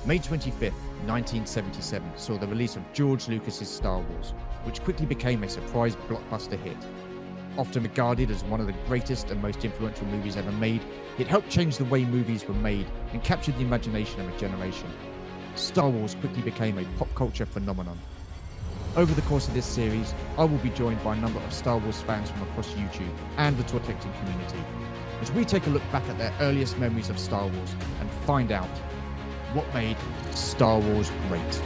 May 25th, 1977 saw the release of George Lucas's Star Wars, which quickly became a surprise blockbuster hit. Often regarded as one of the greatest and most influential movies ever made, it helped change the way movies were made and captured the imagination of a generation. Star Wars quickly became a pop culture phenomenon. Over the course of this series, I will be joined by a number of Star Wars fans from across YouTube and the toy collecting community, as we take a look back at their earliest memories of Star Wars and find out what made Star Wars great.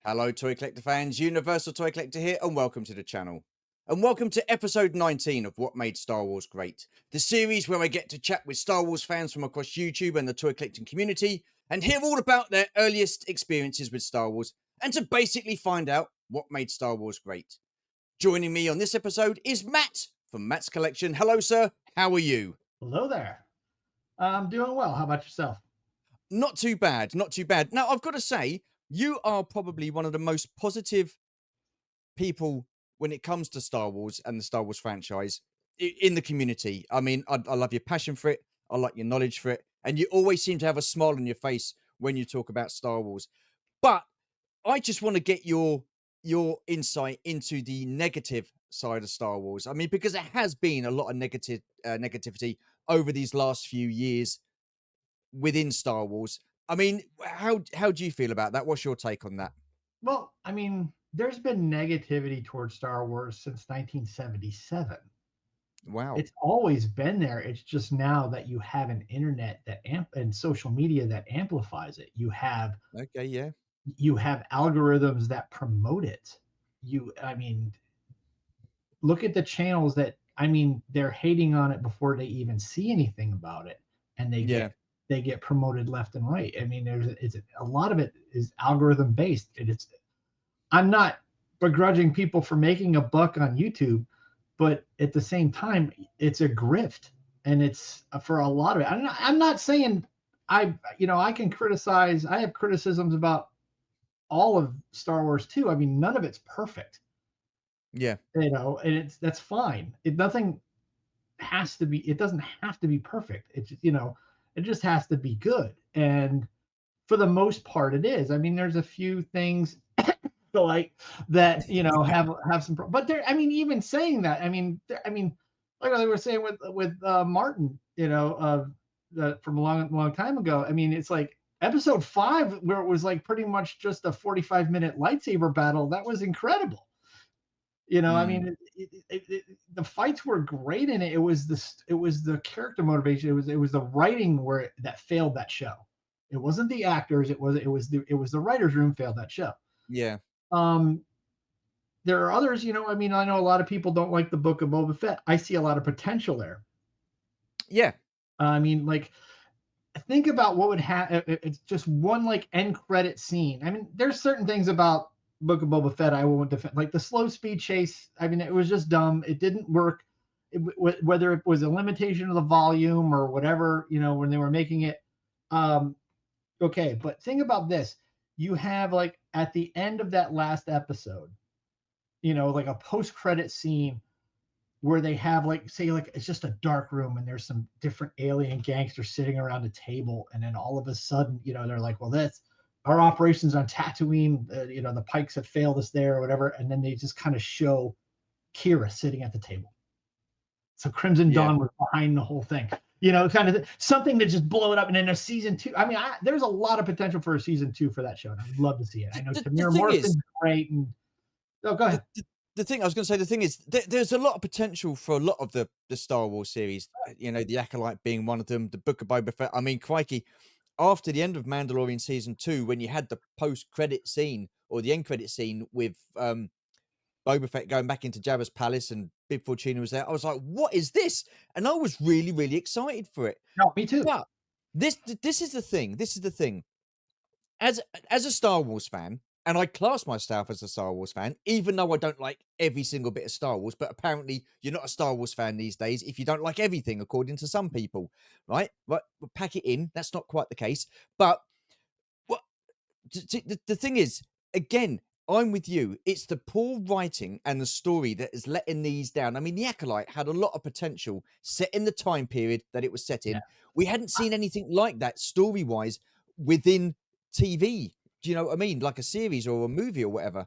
Hello Toy Collector fans, Universal Toy Collector here, and welcome to the channel. And welcome to episode 19 of What Made Star Wars Great, the series where I get to chat with Star Wars fans from across YouTube and the toy collecting community, and hear all about their earliest experiences with Star Wars, and to basically find out what made Star Wars great. Joining me on this episode is Matt from Matt's Collection. Hello sir, how are you? Hello there. I'm doing well. How about yourself? Not too bad, not too bad. Now, I've got to say, you are probably one of the most positive people when it comes to Star Wars and the Star Wars franchise in the community. I mean, I love your passion for it. I like your knowledge for it. And you always seem to have a smile on your face when you talk about Star Wars. But I just want to get your insight into the negative side of Star Wars. I mean, because there has been a lot of negativity over these last few years within Star Wars. I mean, how do you feel about that? What's your take on that? Well, I mean, there's been negativity towards Star Wars since 1977. Wow. It's always been there. It's just now that you have an internet that and social media that amplifies it. Okay, yeah. You have algorithms that promote it. I mean, look at the channels that, I mean, they're hating on it before they even see anything about it, and they get promoted left and right. I mean, it's a lot of it is algorithm based. I'm not begrudging people for making a buck on YouTube, but at the same time, it's a grift, and it's for a lot of it. I'm not saying I can criticize. I have criticisms about all of Star Wars too. I mean, none of it's perfect. Yeah. And that's fine. It doesn't have to be perfect. It just has to be good. And for the most part it is. I mean, there's a few things like that, have some but there, I mean, even saying that, I mean, like I was saying with Martin, from a long time ago. I mean, it's like episode 5 where it was like pretty much just a 45-minute lightsaber battle. That was incredible. I mean, the fights were great in it. It was the character motivation. It was the writing that failed that show. It wasn't the actors. It was the writers' room failed that show. Yeah. There are others. I mean, I know a lot of people don't like the Book of Boba Fett. I see a lot of potential there. Yeah. I mean, like, think about what would happen. It's just one like end credit scene. I mean, there's certain things about Book of Boba Fett I won't defend, like the slow speed chase. I mean, it was just dumb. It didn't work. Whether it was a limitation of the volume or whatever, when they were making it. Okay, but think about this. You have, like, at the end of that last episode, like a post-credit scene where they have, like, say, like, it's just a dark room and there's some different alien gangsters sitting around a table, and then all of a sudden, they're like, well, that's our operations on Tatooine, the Pikes have failed us there or whatever, and then they just kind of show Kira sitting at the table. So Crimson Dawn was behind the whole thing, kind of something to just blow it up. And then a season 2. I mean, there's a lot of potential for a season 2 for that show, and I would love to see it. I know Tamir Morrison's great. And go ahead. The thing is, there's a lot of potential for a lot of the Star Wars series. The Acolyte being one of them, the Book of Boba Fett. I mean, crikey, after the end of Mandalorian season 2, when you had the post-credit scene or the end credit scene with Boba Fett going back into Jabba's palace and Bib Fortuna was there, I was like, what is this? And I was really, really excited for it. No, me too. But this is the thing. This is the thing. As a Star Wars fan, and I class myself as a Star Wars fan, even though I don't like every single bit of Star Wars, but apparently you're not a Star Wars fan these days if you don't like everything, according to some people, right? But we'll pack it in. That's not quite the case. But the thing is, again, I'm with you. It's the poor writing and the story that is letting these down. I mean, The Acolyte had a lot of potential set in the time period that it was set Yeah. in. We hadn't seen anything like that story-wise within TV. Do you know what I mean? Like a series or a movie or whatever.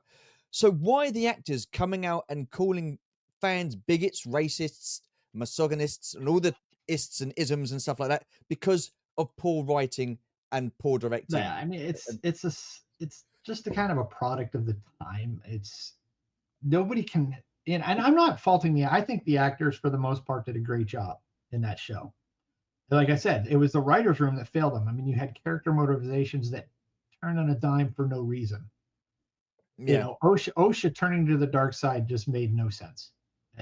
So why are the actors coming out and calling fans bigots, racists, misogynists, and all the ists and isms and stuff like that because of poor writing and poor Yeah, directing? I mean, And it's just a kind of a product of the time. It's nobody can, and I'm not faulting the. I think the actors for the most part did a great job in that show. Like I said, it was the writers' room that failed them. I mean, you had character motivations that turned on a dime for no reason. yeah, OSHA turning to the dark side just made no sense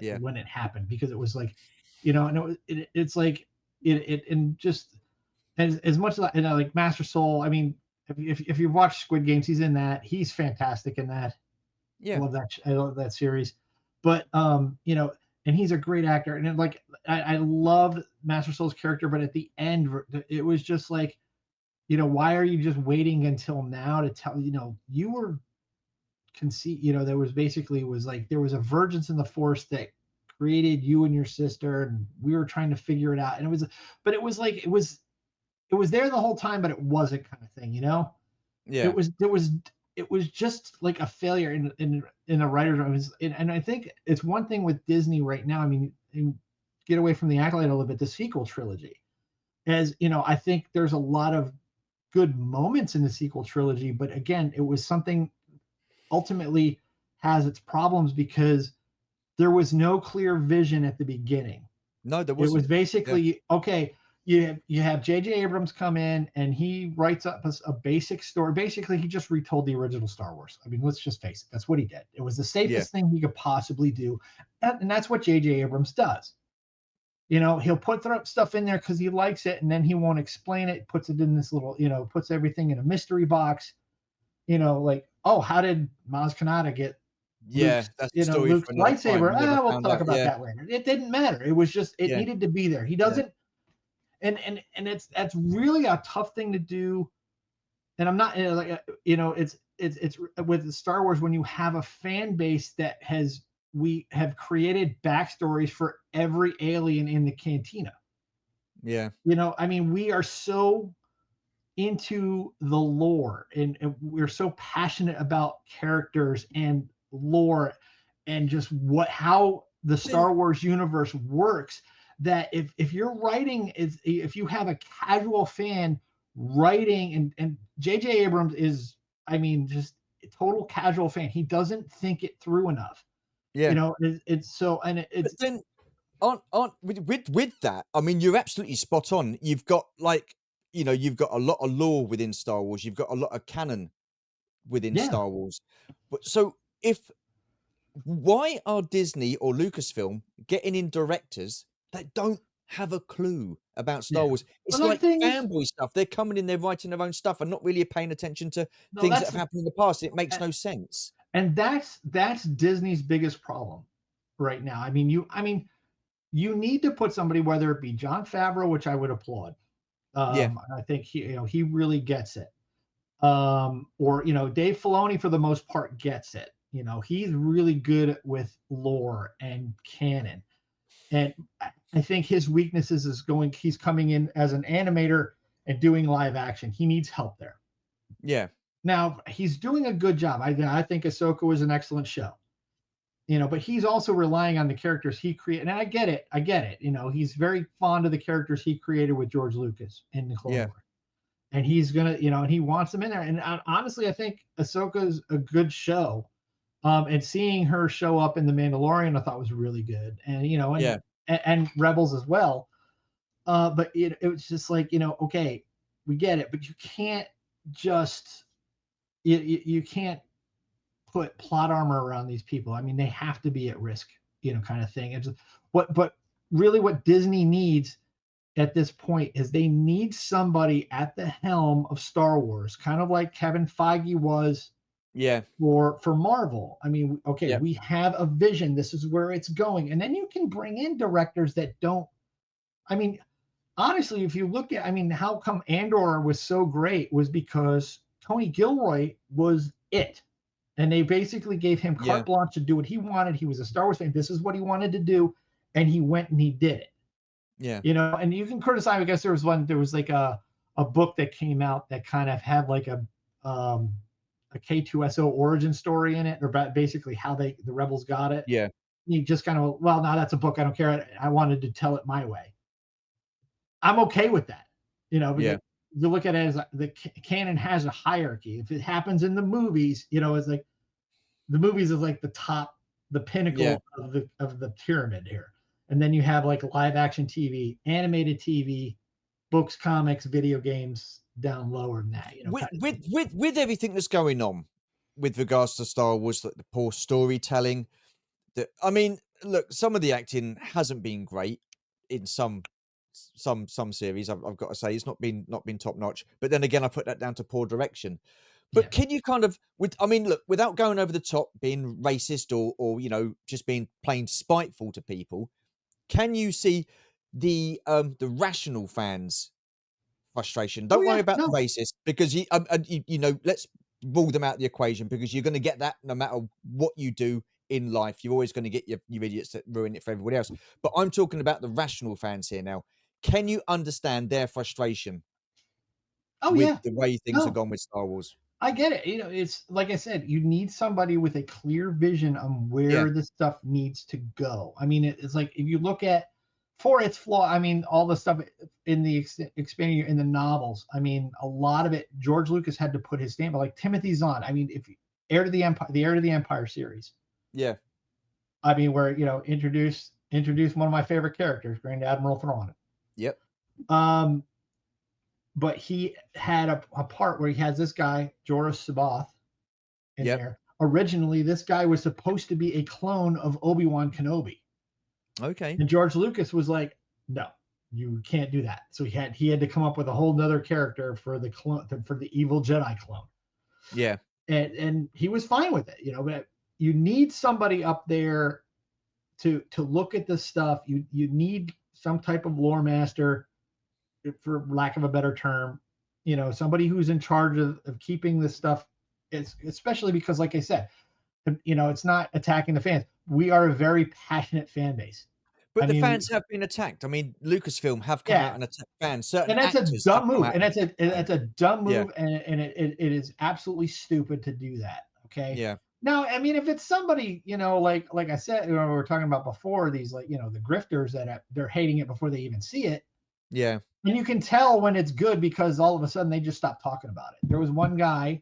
yeah, when it happened because it was like, and it's like it and just as much as like Master Soul. I mean, if you've watched Squid Games, he's in that. He's fantastic in that. yeah. I love that series. But and he's a great actor. And like I loved Master Soul's character, but at the end, it was just like, why are you just waiting until now to tell? You were there was basically was like there was a vergence in the force that created you and your sister, and we were trying to figure it out. And but it was like it was there the whole time, but it wasn't, kind of thing. Yeah. It was just like a failure in the writers room. And I think it's one thing with Disney right now. I mean, get away from the Acolyte a little bit. The sequel trilogy, as I think there's a lot of good moments in the sequel trilogy, but again, it was something ultimately has its problems because there was no clear vision at the beginning. No, there It was wasn't. Yeah. basically, okay, you have J.J. Abrams come in and he writes up a basic story. Basically, he just retold the original Star Wars. I mean, let's just face it. That's what he did. It was the Yeah. safest thing he could possibly do. And that's what J.J. Abrams does. He'll put stuff in there because he likes it, and then he won't explain it, puts it in this little, puts everything in a mystery box. Like, oh, how did Maz Kanata get Yeah. That's a story Luke's for another time. lightsaber? We never We'll found talk out. about Yeah. that later. It didn't matter. It was just, it Yeah. needed to be there. He Yeah. doesn't, and that's really a tough thing to do. And I'm not it's with Star Wars when you have a fan base we have created backstories for every alien in the cantina. Yeah. I mean, we are so into the lore, and we're so passionate about characters and lore and just how the Then Star Wars universe works, that if you're writing if you have a casual fan writing, and JJ Abrams is, I mean, just a total casual fan. He doesn't think it through enough. yeah. It's so, and But it's then aren't with that, I mean, you're absolutely spot on. You've got like, you've got a lot of lore within Star Wars. You've got a lot of canon within yeah, Star Wars. But so if why are Disney or Lucasfilm getting in directors that don't have a clue about Star yeah. Wars? It's Well, the like thing is, fanboy stuff. They're coming in, they're writing their own stuff and not really paying attention to no, things that have happened in the past. It makes that's no sense. and that's Disney's biggest problem right now. I mean, you need to put somebody, whether it be John Favreau, which I would applaud. Yeah, I think he really gets it. Or Dave Filoni for the most part gets it. He's really good with lore and canon. And I think his weaknesses he's coming in as an animator and doing live action. He needs help there. yeah, Now he's doing a good job. I think Ahsoka was an excellent show. But he's also relying on the characters he created. And I get it. He's very fond of the characters he created with George Lucas in the Clone yeah, Wars. And he's gonna, and he wants them in there. And honestly, I think Ahsoka's a good show. And seeing her show up in The Mandalorian, I thought was really good. And yeah. and Rebels as well. But it was just like, okay, we get it, but you can't just you can't put plot armor around these people. I mean, they have to be at risk, kind of thing. But really what Disney needs at this point is they need somebody at the helm of Star Wars, kind of like Kevin Feige was Yeah, for Marvel. I mean, okay, yeah, we have a vision. This is where it's going. And then you can bring in directors that don't, I mean, honestly, if you look at, I mean, how come Andor was so great was because Tony Gilroy was it. And they basically gave him Yeah. carte blanche to do what he wanted. He was a Star Wars fan. This is what he wanted to do, and he went and he did it. Yeah. You know, and you can criticize. I guess there was like a book that came out that kind of had like a K2SO origin story in it, or basically how the rebels got it. Yeah. You just kind of, well, now that's a book. I don't care. I wanted to tell it my way. I'm okay with that. You know, because Yeah. you look at it as the canon has a hierarchy. If it happens in the movies, you know, it's like the movies is like the top, the Yeah. pinnacle of the pyramid here. And then you have like live action TV, animated TV, books, comics, video games down lower than that, you know, With kind of with thing. with with everything that's going on with regards to Star Wars, like the poor storytelling, I mean, look, some of the acting hasn't been great in some series. I've got to say, it's not been top notch. But then again, I put that down to poor direction. Yeah. But can you kind of, I mean, look, without going over the top, being racist or just being plain spiteful to people, can you see the rational fans' frustration? Oh Don't worry yeah, about the no. racist, because let's rule them out of the equation, because you're going to get that no matter what you do in life. You're always going to get your idiots that ruin it for everybody else. But I'm talking about the rational fans here now. Can you understand their frustration Oh with yeah, the way things have no. gone with Star Wars? I get it. You know, it's like I said, you need somebody with a clear vision on Yeah, where this stuff needs to go. I mean, it's like if you look at for its flaw, I mean, all the stuff in the expanding in the novels. I mean, a lot of it, George Lucas had to put his stamp. Like Timothy Zahn. I mean, if Heir to the Empire, the Heir to the Empire series. yeah, I mean, where introduce one of my favorite characters, Grand Admiral Thrawn. yep, Um, but he had a part where he has this guy Joruus C'baoth in yep. there. Originally, this guy was supposed to be a clone of Obi-Wan Kenobi, Okay, and George Lucas was like, "No, you can't do that." So he had to come up with a whole nother character for the clone, for the evil Jedi clone, yeah, and he was fine with it, you know. But you need somebody up there to look at this stuff. You need some type of lore master, for lack of a better term, you know, somebody who's in charge of keeping this stuff. It's especially because, like I said, you know, it's not attacking the fans. We are a very passionate fan base. I but the mean, fans have been attacked. I mean, Lucasfilm have come out yeah, and attacked fans. Certain and that's a actors have dumb come move, out and and that's attacked a fans. dumb Yeah, move, and it is absolutely stupid to do that. Okay. yeah, Now, I mean, if it's somebody, you know, like I said, you know, we were talking about before, these, like, you know, the grifters that they're hating it before they even see it. yeah, And you can tell when it's good because all of a sudden they just stop talking about it. There was one guy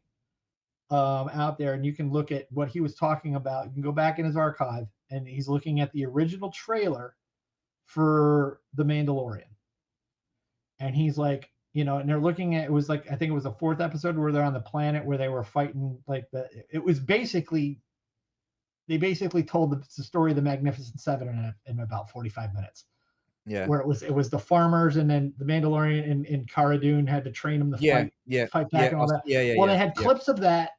out there, and you can look at what he was talking about. You can go back in his archive, and he's looking at the original trailer for The Mandalorian. And he's like, you know, and they're looking at, it was like, I think it was the fourth episode where they're on the planet where they were fighting, like it was basically, they basically told the story of the Magnificent Seven in about 45 minutes. yeah, Where it was the farmers, and then the Mandalorian in Cara Dune had to train them to yeah, fight yeah, fight back yeah, and all that. yeah, yeah, Well, yeah, they had yeah, clips of that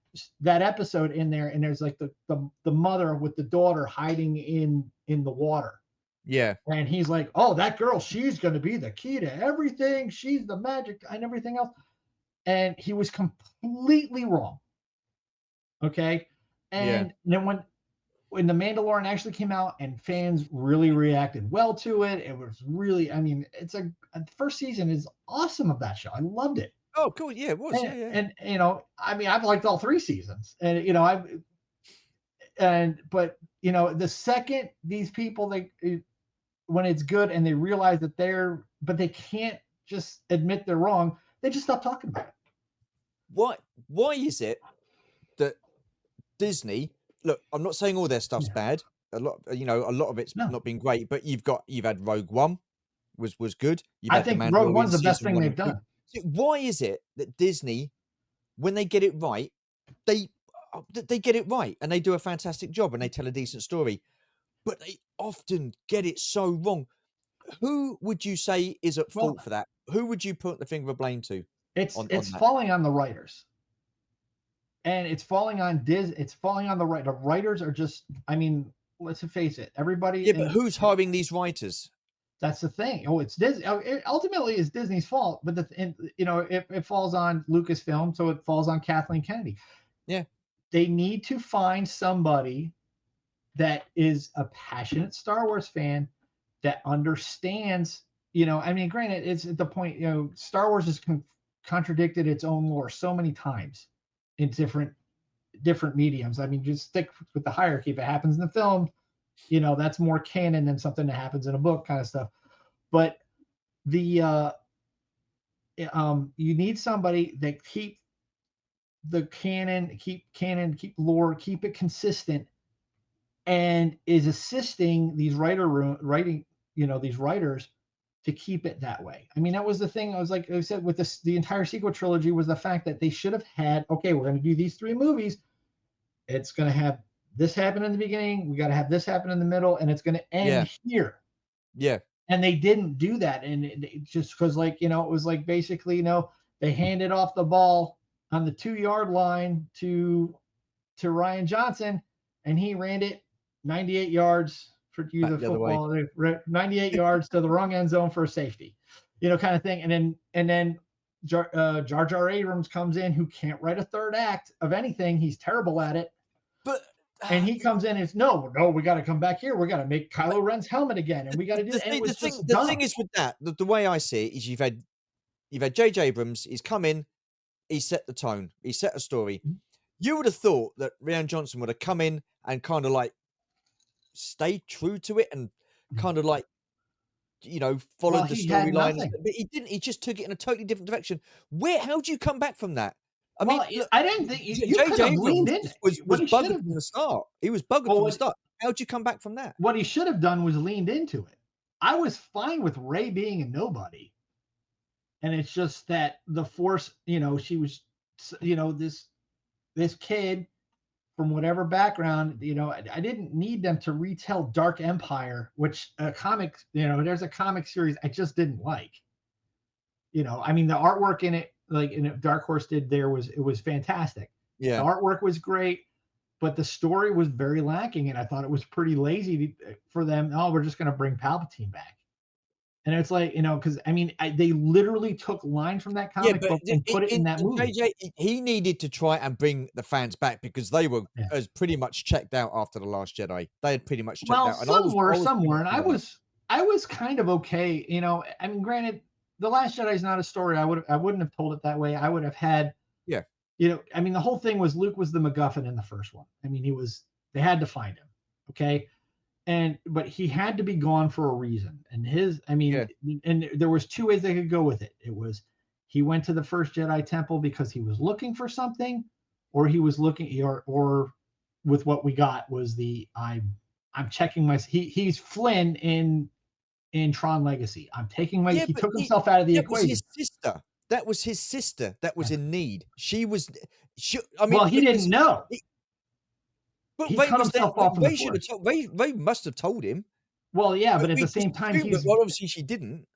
episode in there, and there's like the mother with the daughter hiding in the water, yeah, and he's like, "Oh, that girl, she's going to be the key to everything. She's the magic and everything else." And he was completely wrong. Okay, yeah. and then when the Mandalorian actually came out and fans really reacted well to it, it was really, I mean, the first season is awesome of that show. I loved it. Oh, cool. Yeah, it was. Yeah, yeah, And you know, I mean, I've liked all three seasons, and you know, but you know, the second these people, when it's good and they realize that but they can't just admit they're wrong, they just stop talking about it. Why is it that Disney, look, I'm not saying all their stuff's Yeah. bad. A lot of it's No, not been great, but you've had Rogue One was good. You've I had The think Rogue Mandalorian One's the best season thing 1 they've and 2. done. So why is it that Disney, when they get it right, they they get it right and they do a fantastic job and they tell a decent story, but they often get it so wrong? Who would you say is at Well, fault for that? Who would you put the finger of blame to it's on that? falling on the writers, and it's falling on It's falling on the writers are just. I mean, let's face it. Everybody, Yeah, but and who's hiring these writers? that's the thing. Oh, it's Disney. It ultimately is Disney's fault, but you know, it falls on Lucasfilm, so it falls on Kathleen Kennedy. Yeah. they need to find somebody that is a passionate Star Wars fan that understands, I mean, granted, it's at the point, Star Wars has contradicted its own lore so many times in different mediums. I mean, just stick with the hierarchy. If it happens in the film, that's more canon than something that happens in a book, kind of stuff. But the you need somebody that keep the canon, keep lore, keep it consistent, and is assisting these writing, these writers to keep it that way. I mean, that was the thing. I was like, I said, with the entire sequel trilogy was the fact that they should have had, okay, we're going to do these 3 movies. It's going to have this happen in the beginning. We got to have this happen in the middle, and it's going to end here. Yeah. And they didn't do that. And it just because, like, it was like basically, they handed off the ball on the 2-yard line to Ryan Johnson, and he ran it 98 yards for you, the football, 98 yards to the wrong end zone for a safety, kind of thing. And then Jar Jar Abrams comes in, who can't write a third act of anything. He's terrible at it. And he comes in and it's no, we got to come back here. We got to make Kylo Ren's helmet again, and we got to do it. The thing is with that, the way I see it is you've had J.J. Abrams. He's come in, he set the tone, he set a story. Mm-hmm. You would have thought that Rian Johnson would have come in and kind of like stay true to it and kind of like, followed the storyline. But he didn't. He just took it in a totally different direction. How do you come back from that? I mean, look, I didn't think you could have leaned in. Was bugging from the start. He was bugging from the start. How'd you come back from that? What he should have done was leaned into it. I was fine with Rey being a nobody. And it's just that the Force, she was, this kid from whatever background, I didn't need them to retell Dark Empire, which a comic, there's a comic series I just didn't like. I mean, the artwork in it, like in Dark Horse did there, it was fantastic. Yeah. The artwork was great, but the story was very lacking. And I thought it was pretty lazy for them. Oh, we're just going to bring Palpatine back. And it's like, because I mean, they literally took lines from that comic book and put it in that movie. JJ, he needed to try and bring the fans back because they were as pretty much checked out after The Last Jedi. They had pretty much checked out. And some were, and I was kind of okay. I mean, granted, The Last Jedi is not a story I wouldn't have told it that way. I would have had, I mean, the whole thing was Luke was the MacGuffin in the first one. I mean, they had to find him. Okay. But he had to be gone for a reason. And and there was 2 ways they could go with it. It was, he went to the first Jedi temple because he was looking for something, or he was looking, or with what we got was I'm checking he's Flynn in Tron Legacy. I'm taking he took himself out of the equation. That was his sister that was in need. He didn't know. But he cut himself off from the Force. Ray must have told him. Well, yeah, but at the same time, obviously she didn't.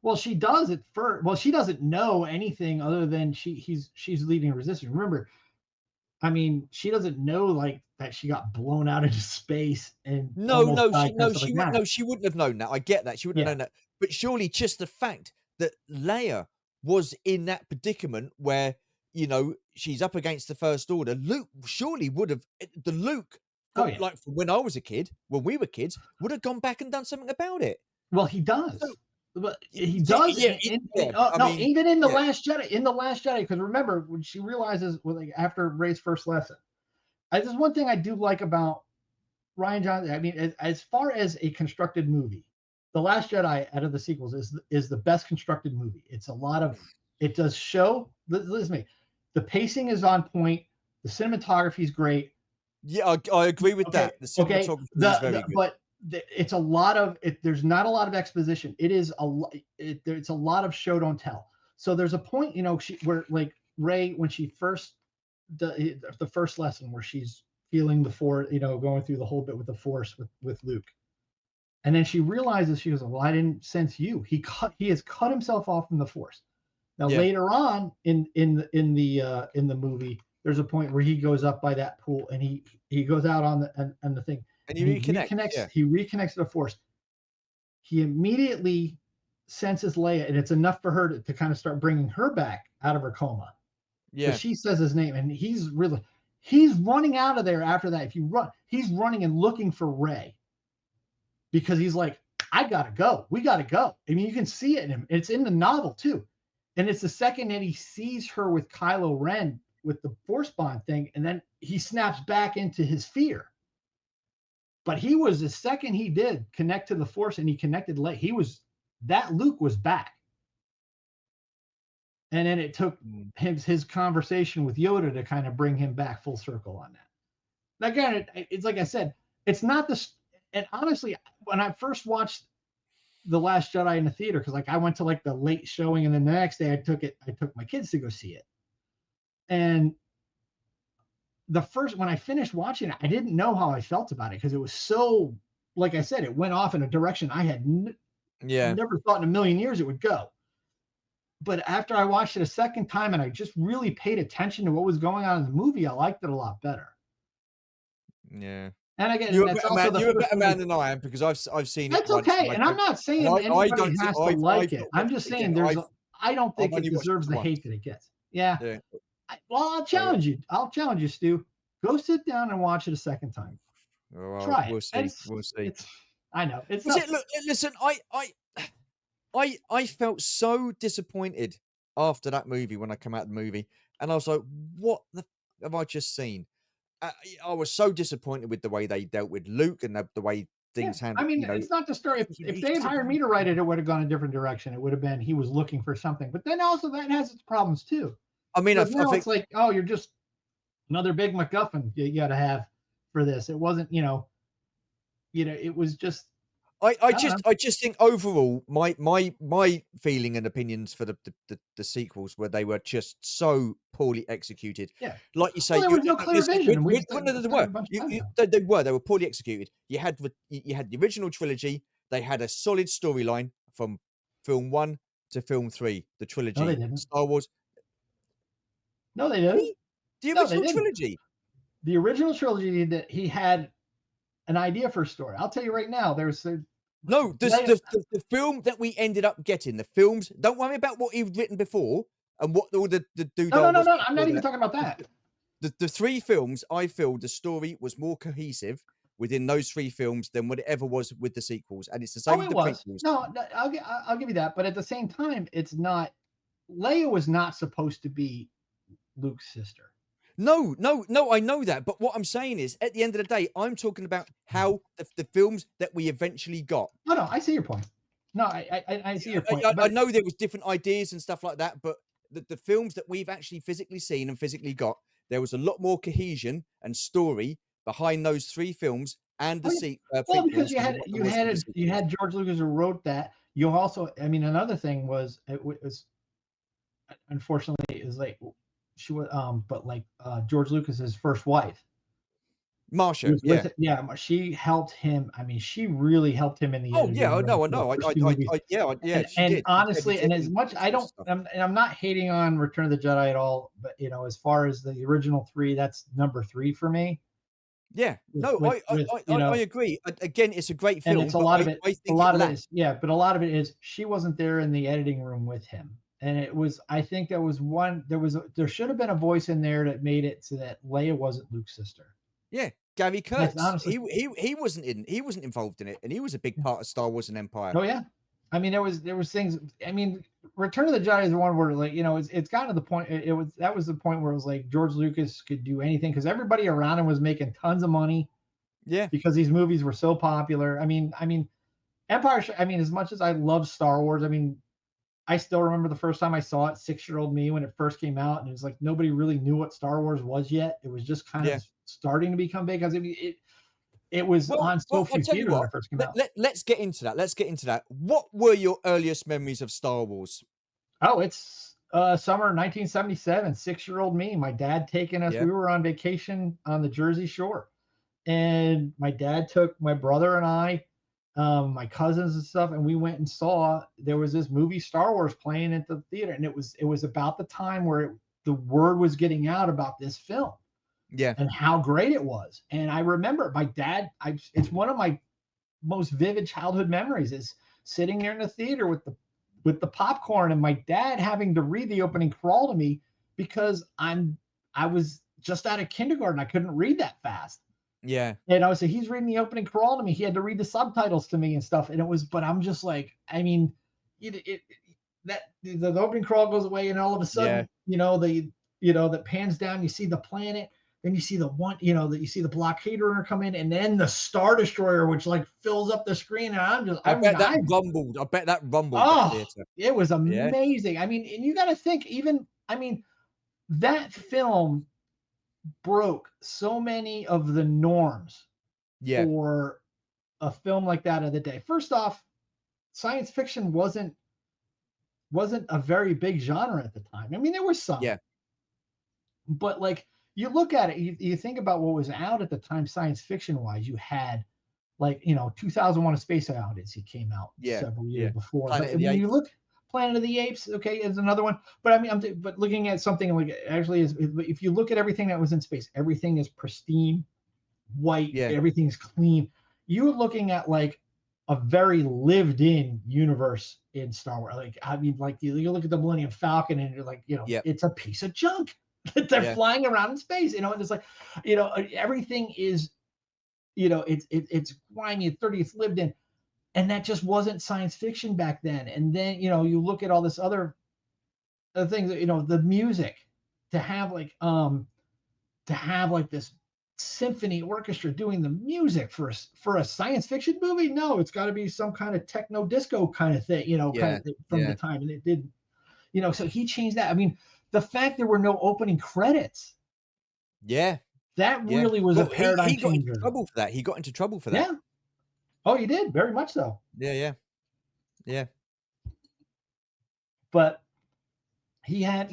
Well, she does at first. Well, she doesn't know anything other than she's leading a resistance. Remember, I mean, she doesn't know like that she got blown out into space and she wouldn't have known that. I get that she wouldn't have known that. But surely just the fact that Leia was in that predicament where she's up against the First Order, Luke surely would have. Like from when I was a kid, when we were kids, would have gone back and done something about it. Well, he does. But he does. Even in the Last Jedi, because remember when she realizes, after Rey's first lesson, there's one thing I do like about Rian Johnson. I mean, as far as a constructed movie, The Last Jedi out of the sequels is the best constructed movie. It's a lot of. It does show. Listen to me. The pacing is on point. The cinematography is great. Yeah, I agree with that. The cinematography is very good. But it's a lot of it. There's not a lot of exposition. It is it's a lot of show don't tell. So there's a point, where like Rey, when she first the first lesson where she's feeling the Force, going through the whole bit with the Force with Luke, and then she realizes, she goes, "Well, I didn't sense you." He has cut himself off from the Force. Now later on in the movie, there's a point where he goes up by that pool and he goes out on the thing and he reconnects. He reconnects to the Force. He immediately senses Leia, and it's enough for her to kind of start bringing her back out of her coma. Yeah, she says his name, and he's really He's running out of there after that. If you run, he's running and looking for Rey because he's like, I gotta go. We gotta go. I mean, you can see it in him. It's in the novel too. And it's the second that he sees her with Kylo Ren with the Force Bond thing, and then he snaps back into his fear. But he was the second he did connect to the Force and he connected late. That Luke was back. And then it took his conversation with Yoda to kind of bring him back full circle on that. Again, it's like I said, it's not this. And honestly, when I first watched The Last Jedi in the theater, because like I went to like the late showing, and then the next day I took my kids to go see it. And when I finished watching it, I didn't know how I felt about it because it was so, like I said, it went off in a direction I had never thought in a million years it would go. But after I watched it a second time and I just really paid attention to what was going on in the movie, I liked it a lot better. Yeah. And again, you're a better man than I am because I've seen it. That's okay. And I'm not saying anybody has to like it. I'm just saying I don't think it deserves the hate that it gets. Yeah. I'll challenge you. I'll challenge you, Stu. Go sit down and watch it a second time. Well, try it. We'll see. I know. Look, listen, I felt so disappointed after that movie when I came out of the movie, and I was like, "What the have I just seen?" I was so disappointed with the way they dealt with Luke and the way things handled. I mean, it's not the story. If they had hired me to write it, it would have gone a different direction. It would have been he was looking for something. But then also that has its problems too. I mean, I think it's like, oh, you're just another big MacGuffin you got to have for this. It wasn't, it was just. I just think overall, my feeling and opinions for the sequels were they were just so poorly executed. Yeah, like you say, there was no clear vision. They were poorly executed. You had the original trilogy. They had a solid storyline from film 1 to film 3. The trilogy, no, they didn't. Star Wars. No, they didn't. The original trilogy. The original trilogy that he had an idea for a story. I'll tell you right now. The film that we ended up getting, the films. Don't worry about what he'd written before and what all the No. I'm not even talking about that. The 3 films, I feel the story was more cohesive within those 3 films than whatever was with the sequels, and it's the same with the prequels. No, I'll give you that, but at the same time, it's not. Leia was not supposed to be Luke's sister. No, I know that. But what I'm saying is, at the end of the day, I'm talking about how the films that we eventually got. No, I see your point. No, I see your point. I know there was different ideas and stuff like that, but the films that we've actually physically seen and physically got, there was a lot more cohesion and story behind those 3 films and the sequels. Well, because you had George Lucas who wrote that. You also, I mean, another thing was it was unfortunately is like. She was, but like George Lucas's first wife, Marsha, she helped him. I mean, she really helped him in the. Oh yeah, I know. And honestly, and as much I'm not hating on Return of the Jedi at all, but as far as the original 3, that's number 3 for me. Yeah, I agree. Again, it's a great film. And it's a lot of it. A lot of it is but a lot of it is she wasn't there in the editing room with him. And it was, I think there should have been a voice in there that made it so that Leia wasn't Luke's sister. Yeah, Gary Curts. Honestly, he wasn't involved in it, and he was a big part of Star Wars and Empire. Oh yeah, I mean there was things. I mean, Return of the Jedi is the one where like it's gotten to the point. That was the point where it was like George Lucas could do anything because everybody around him was making tons of money. Yeah, because these movies were so popular. I mean, Empire. I mean, as much as I love Star Wars, I mean. I still remember the first time I saw it, 6-year-old me, when it first came out, and it was like nobody really knew what Star Wars was yet. It was just kind of starting to become big because it was on so few theaters when it first came out. Let's get into that. What were your earliest memories of Star Wars? Oh, it's summer 1977. 6-year-old me, my dad taking us. We were on vacation on the Jersey Shore, and my dad took my brother and I. My cousins and stuff, and we went and saw there was this movie Star Wars playing at the theater, and it was about the time where the word was getting out about this film, and how great it was. And I remember my dad. It's one of my most vivid childhood memories is sitting there in the theater with the popcorn, and my dad having to read the opening crawl to me because I was just out of kindergarten. I couldn't read that fast. Yeah. So he's reading the opening crawl to me. He had to read the subtitles to me and stuff. And but I'm just like, I mean, the opening crawl goes away, and all of a sudden, that pans down, you see the planet, then you see that you see the blockade runner come in, and then the Star Destroyer, which like fills up the screen. And I bet that rumbled that theater. It was Yeah. amazing. I mean, and you got to think, that film broke so many of the norms for a film like that of the day. First off, science fiction wasn't a very big genre at the time. I mean, there was some. Yeah. But like, you look at it, you think about what was out at the time, science fiction wise. You had 2001: A Space Odyssey came out several years before. But when you look, Planet of the Apes, okay, is another one. But I mean, but looking at something like, actually, if you look at everything that was in space, everything is pristine, white, everything's clean. You're looking at like a very lived-in universe in Star Wars. Like, I mean, like you look at the Millennium Falcon, and you're like, it's a piece of junk that they're flying around in space. And it's like, everything is, it's grimy, it's dirty, it's lived in. And that just wasn't science fiction back then. And then, you look at all this other things, the music, to have like this symphony orchestra doing the music for a science fiction movie. No, it's got to be some kind of techno disco kind of thing, from the time. And it did, so he changed that. I mean, the fact there were no opening credits. Yeah. That really was a paradigm changer. He got into trouble for that. He got into trouble for that. Yeah. Oh, he did, very much so. Yeah. But he had,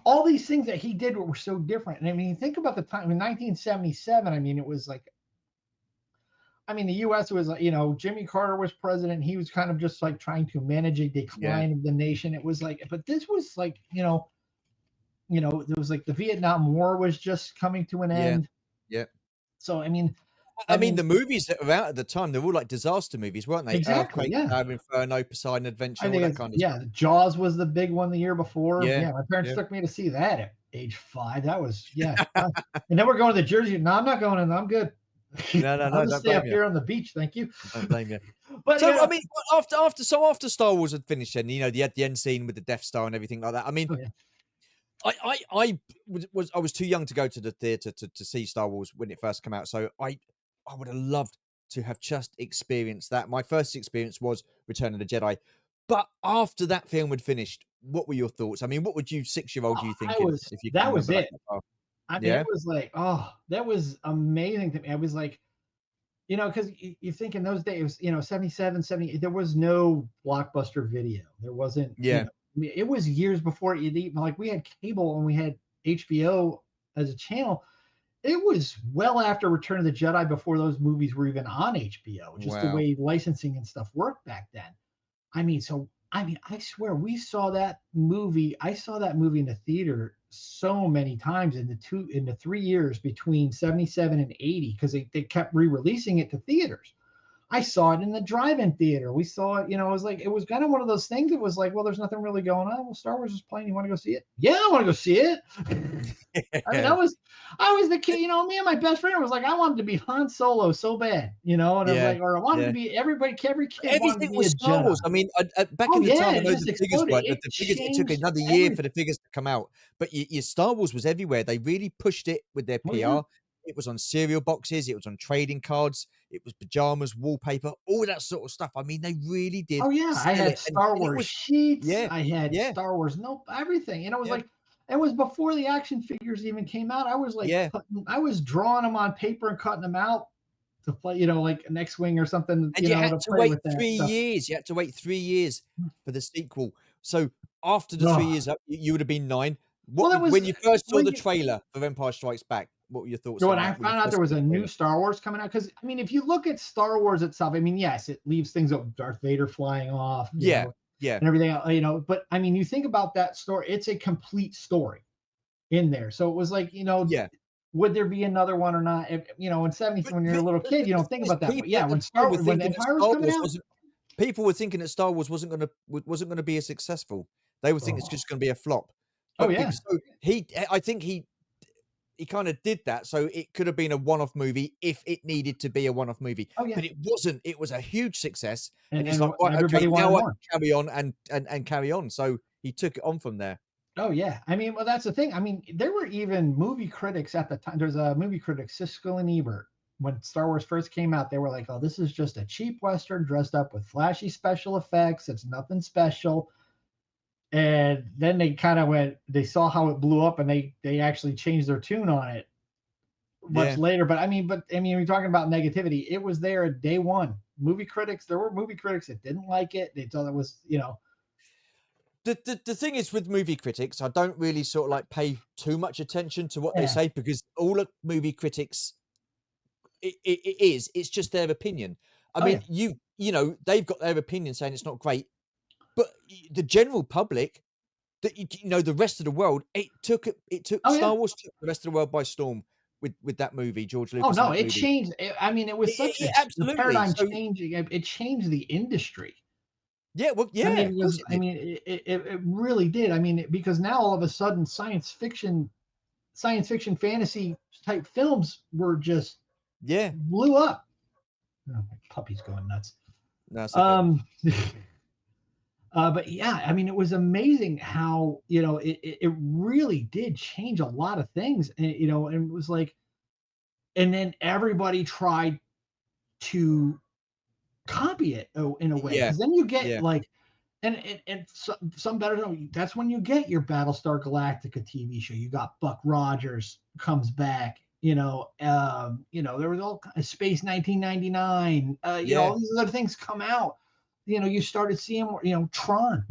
all these things that he did were so different. And I mean, think about the time in 1977. I mean, it was like, the U.S. was like, Jimmy Carter was president. He was kind of just like trying to manage a decline of the nation. It was like, but this was like, there was like the Vietnam War was just coming to an end. Yeah. So, I mean, the movies that were out at the time, they were all like disaster movies, weren't they? Exactly. Inferno, Poseidon Adventure, all that kind of stuff. Jaws was the big one the year before. Yeah, my parents took me to see that at age 5. That was and then we're going to Jersey. No, I'm not going in. I'm good. No. I'll just stay up here on the beach. Thank you. Don't blame you. But so I mean, after Star Wars had finished, and you had the end scene with the Death Star and everything like that. I mean. I was too young to go to the theater to see Star Wars when it first came out, so I would have loved to have just experienced that. My first experience was Return of the Jedi, but after that film had finished, what were your thoughts? I mean, what would you 6-year-old you thinking? That was it. I mean, it was like, that was amazing to me. I was like, because you think in those days, 77, 70, there was no Blockbuster video. There wasn't. It was years before you'd even, like, we had cable and we had HBO as a channel. It was well after Return of the Jedi, before those movies were even on HBO, just the way licensing and stuff worked back then. I swear I saw that movie in the theater so many times in the 3 years between 77 and 80, because they kept re-releasing it to theaters. I saw it in the drive-in theater. We saw it, it was kind of one of those things. It was like, well, there's nothing really going on. Well, Star Wars is playing. You want to go see it? Yeah, I want to go see it. I mean, I was the kid, me and my best friend was like, I wanted to be Han Solo so bad, and I was like, or I wanted to be every kid everything was Star Wars. I mean, back in the time, I know the figures weren't. It took another year for the figures to come out, but your Star Wars was everywhere. They really pushed it with their PR. Yeah. It was on cereal boxes. It was on trading cards. It was pajamas, wallpaper, all that sort of stuff. I mean, they really did. Oh yeah, I had Star Wars sheets. Yeah, I had Star Wars everything. It was like, it was before the action figures even came out. I was like, I was drawing them on paper and cutting them out to play, like an X-wing or something. And you had to wait 3 years. You had to wait 3 years for the sequel. So after the 3 years up, you would have been 9. When you first saw the trailer for Empire Strikes Back, what were your thoughts? When I found out there was a new Star Wars coming out, because I mean, if you look at Star Wars itself, I mean, yes, it leaves things up, Darth Vader flying off, and everything, But I mean, you think about that story; it's a complete story in there. So it was like, would there be another one or not? In 70s, when you're a little kid, you don't think about that. But yeah, when Empire was coming out, people were thinking that Star Wars wasn't going to be as successful. They were thinking it's just going to be a flop. Oh yeah. So I think he he kind of did that, so it could have been a one-off movie if it needed to be a one-off movie, Oh yeah, but it wasn't. It was a huge success, and he's and like, right, okay, everybody wanted now I more. can carry on and carry on. So he took it on from there. Oh yeah, I mean, well, that's the thing. I mean, there were even movie critics at the time. There's a movie critic, Siskel and Ebert, when Star Wars first came out. They were like, "Oh, this is just a cheap western dressed up with flashy special effects. It's nothing special." And then they kind of went. They saw how it blew up, and they actually changed their tune on it much Yeah. later. But I mean, we're talking about negativity. It was there at day one. Movie critics. There were movie critics that didn't like it. They thought it was, The thing is with movie critics, I don't really sort of like pay too much attention to what they yeah, say because all of movie critics it's just their opinion. I oh yeah, mean, you know, they've got their opinion saying it's not great, but the general public, you know, the rest of the world, it took oh yeah. Star Wars took the rest of the world by storm with that movie, George Oh Lucas in no, that it movie. changed. I mean, it was such a Absolutely. paradigm So changing. It changed the industry. yeah, well, I yeah, mean, of course because it I did. mean, it really did. I mean, because now all of a sudden, science fiction, fantasy type films were just Yeah, blew up. Oh, my puppy's going nuts. no, it's okay. Um, but yeah, I mean, it was amazing how it really did change a lot of things, and it was like, and then everybody tried to copy it in a way, Yeah, because then you get yeah, like, and some better know, that's when you get your Battlestar Galactica TV show. You got Buck Rogers comes back, there was all Space 1999, yeah, all these other things come out. You started seeing more, Tron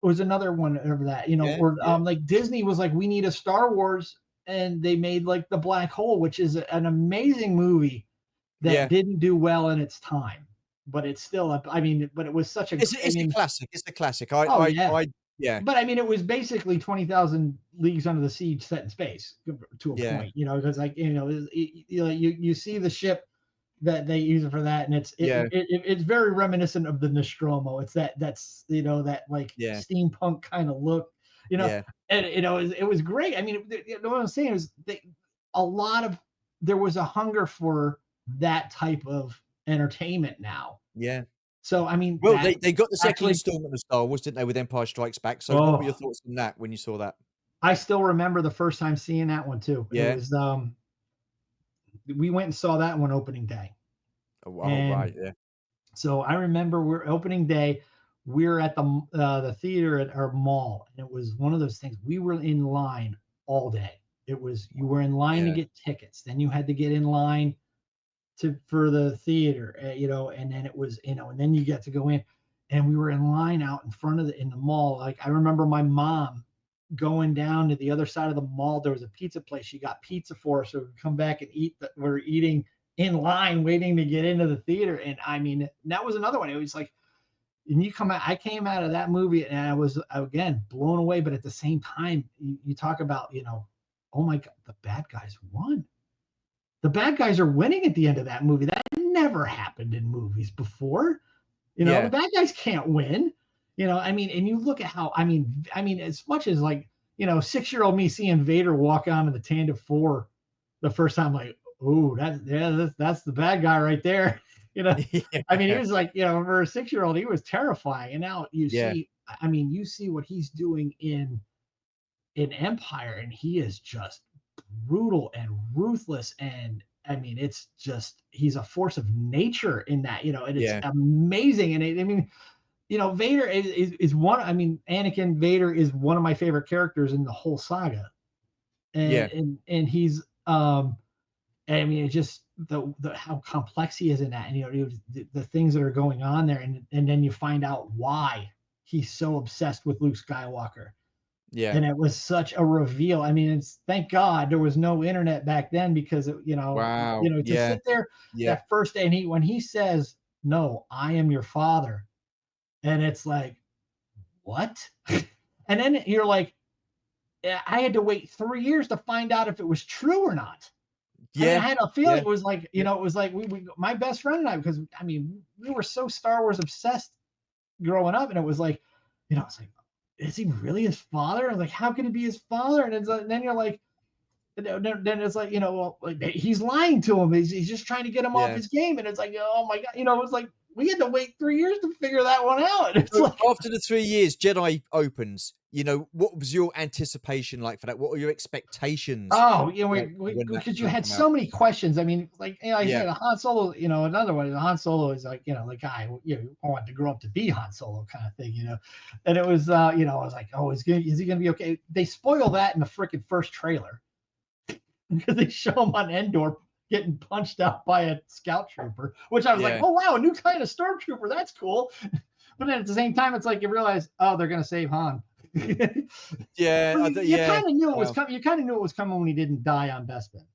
was another one of that, yeah, where yeah, like Disney was like, we need a Star Wars, and they made like The Black Hole, which is an amazing movie that yeah. didn't do well in its time, but it's still I mean, but it was such a, I It's a mean, classic. It's a classic. oh yeah. Yeah, But I mean, it was basically 20,000 Leagues Under the Siege set in space to a yeah, point, because like, you see the ship that they use it for that, and yeah, it's very reminiscent of the Nostromo. It's that's that like yeah, steampunk kind of look, you know, yeah, and it was great. I mean, what I'm saying is a lot of there was a hunger for that type of entertainment now. yeah. So I mean, Well, that they got the second actually, installment of Star Wars, didn't they, with Empire Strikes Back? So what were your oh, thoughts on that when you saw that? I still remember the first time seeing that one too. It Yeah. was we went and saw that one opening day. Oh, And right, yeah. so I remember we're opening day, we're at the theater at our mall, and it was one of those things. We were in line all day. It was You were in line to Yeah, get tickets, then you had to get in line for the theater, and then it was, and then you get to go in, and we were in line out in front of in the mall. Like, I remember my mom going down to the other side of the mall. There was a pizza place. She got pizza for us, so we could come back and eat. We're eating in line, waiting to get into the theater. And I mean, that was another one. It was like, and I came out of that movie, and I was again blown away. But at the same time, you talk about, oh my God, the bad guys won. The bad guys are winning at the end of that movie. That never happened in movies before. The yeah, bad guys can't win. I mean, and you look at how, I mean, as much as like, 6-year-old me seeing Vader walk onto the Tantive 4 the first time, like, oh, that's the bad guy right there. you know, I mean, he yeah, was like, for a 6-year-old, he was terrifying. And now yeah, you see what he's doing in Empire, and he is just brutal and ruthless. And I mean, it's just, he's a force of nature in that, and it's yeah, amazing. And I mean, Vader is one. I mean, Anakin Vader is one of my favorite characters in the whole saga, and yeah, and he's I mean, it's just the how complex he is in that, and the things that are going on there, and then you find out why he's so obsessed with Luke Skywalker. yeah. And it was such a reveal. I mean, it's thank God there was no internet back then, because Wow. to Yeah, sit there yeah, that first day, and when he says, "No, I am your father," and it's like, what? And then you're like, I had to wait 3 years to find out if it was true or not. I mean, I yeah, had a feeling yeah, it was like, yeah, it was like my best friend and I, because I mean, we were so Star Wars obsessed growing up, and it was like, it's like, is he really his father? I was like, how could he be his father? And then you're like, then it's like, well, like, he's lying to him. He's just trying to get him off his game. And it's like, oh my God, it's like, we had to wait 3 years to figure that one out. It's So like, after the 3 years, Jedi opens. What was your anticipation like for that? What were your expectations? oh, When that because you film had come so out? many questions. I mean, like, I Yeah, said, Han Solo, another one, Han Solo is like, the guy, wanted to grow up to be Han Solo kind of thing, and it was, I was like, oh, is he going to be okay? They spoil that in the freaking first trailer because they show him on Endor getting punched out by a scout trooper, which I was like, yeah, oh, wow, a new kind of stormtrooper. That's cool. But then at the same time, it's like you realize, oh, they're going to save Han. yeah, You yeah. kind of knew it was Wow. coming. You kind of knew it was coming when he didn't die on Bespin.